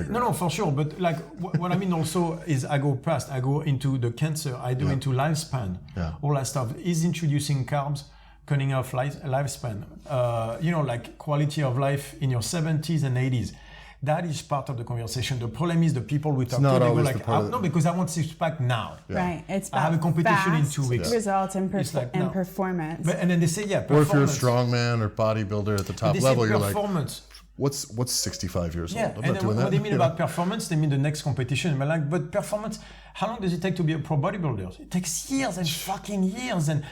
No, for sure. But like what I mean also is I go into the cancer, I do into lifespan, all that stuff. Is introducing carbs, cutting off lifespan, like quality of life in your 70s and 80s. That is part of the conversation. The problem is the people we talk to, they go like, no, because I want six-pack now. Yeah. Right. It's I have a competition in 2 weeks. Results and performance. And then they say, performance. Or if you're a strongman or bodybuilder at the top level, you're performance. What's 65 years old? I'm and not doing that. What they mean about performance, they mean the next competition. But performance, how long does it take to be a pro bodybuilder? It takes years and fucking years and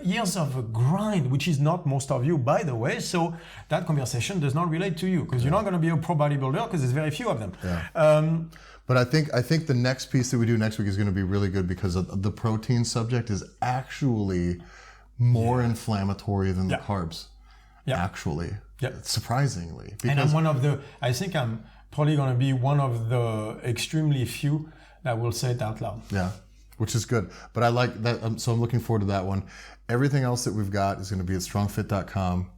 years of a grind, which is not most of you, by the way. So that conversation does not relate to you, because you're not going to be a pro bodybuilder because there's very few of them. Yeah. But I think the next piece that we do next week is going to be really good, because the protein subject is actually more inflammatory than the carbs. Yeah. Actually. Yeah. Surprisingly. And I think I'm probably going to be one of the extremely few that will say it out loud. Yeah, which is good. But I like that. So I'm looking forward to that one. Everything else that we've got is going to be at strongfit.com,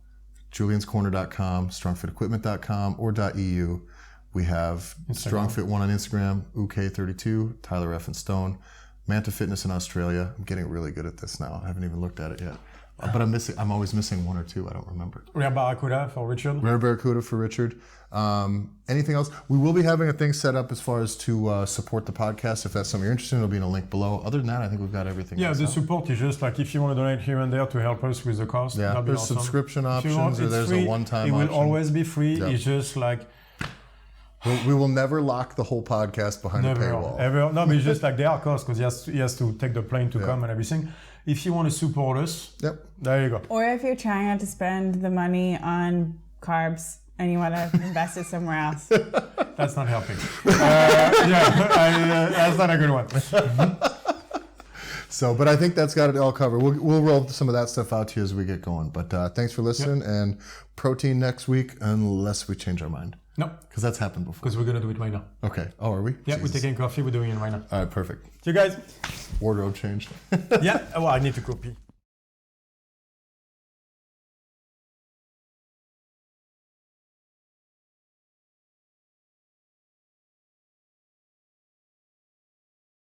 julianscorner.com, strongfitequipment.com, or .eu. We have StrongFit1 on Instagram, UK32, Tyler Effin Stone, Manta Fitness in Australia. I'm getting really good at this now. I haven't even looked at it yet. But I'm always missing one or two. I don't remember. Rare Barracuda for Richard. Rare Barracuda for Richard. Anything else? We will be having a thing set up as far as to support the podcast. If that's something you're interested in, it'll be in a link below. Other than that, I think we've got everything. Yeah, else the out. support is just like if you want to donate here and there to help us with the cost. Yeah, there's awesome. subscription If you want, options, or it's there's free. a one-time It will option. always be free. Yep. It's just like We will never lock the whole podcast behind a paywall. ever. No, but it's just like there are costs because he has to take the plane to come and everything. If you want to support us, there you go. Or if you're trying not to spend the money on carbs and you want to invest it somewhere else. That's not helping. That's not a good one. So, but I think that's got it all covered. We'll roll some of that stuff out to you as we get going. But thanks for listening, and protein next week unless we change our mind. No. Because that's happened before. Because we're going to do it right now. Okay. Oh, are we? Yeah, Jesus. we're taking coffee. We're doing it right now. All right, perfect. See you guys. Wardrobe change. Yeah, well, I need to copy.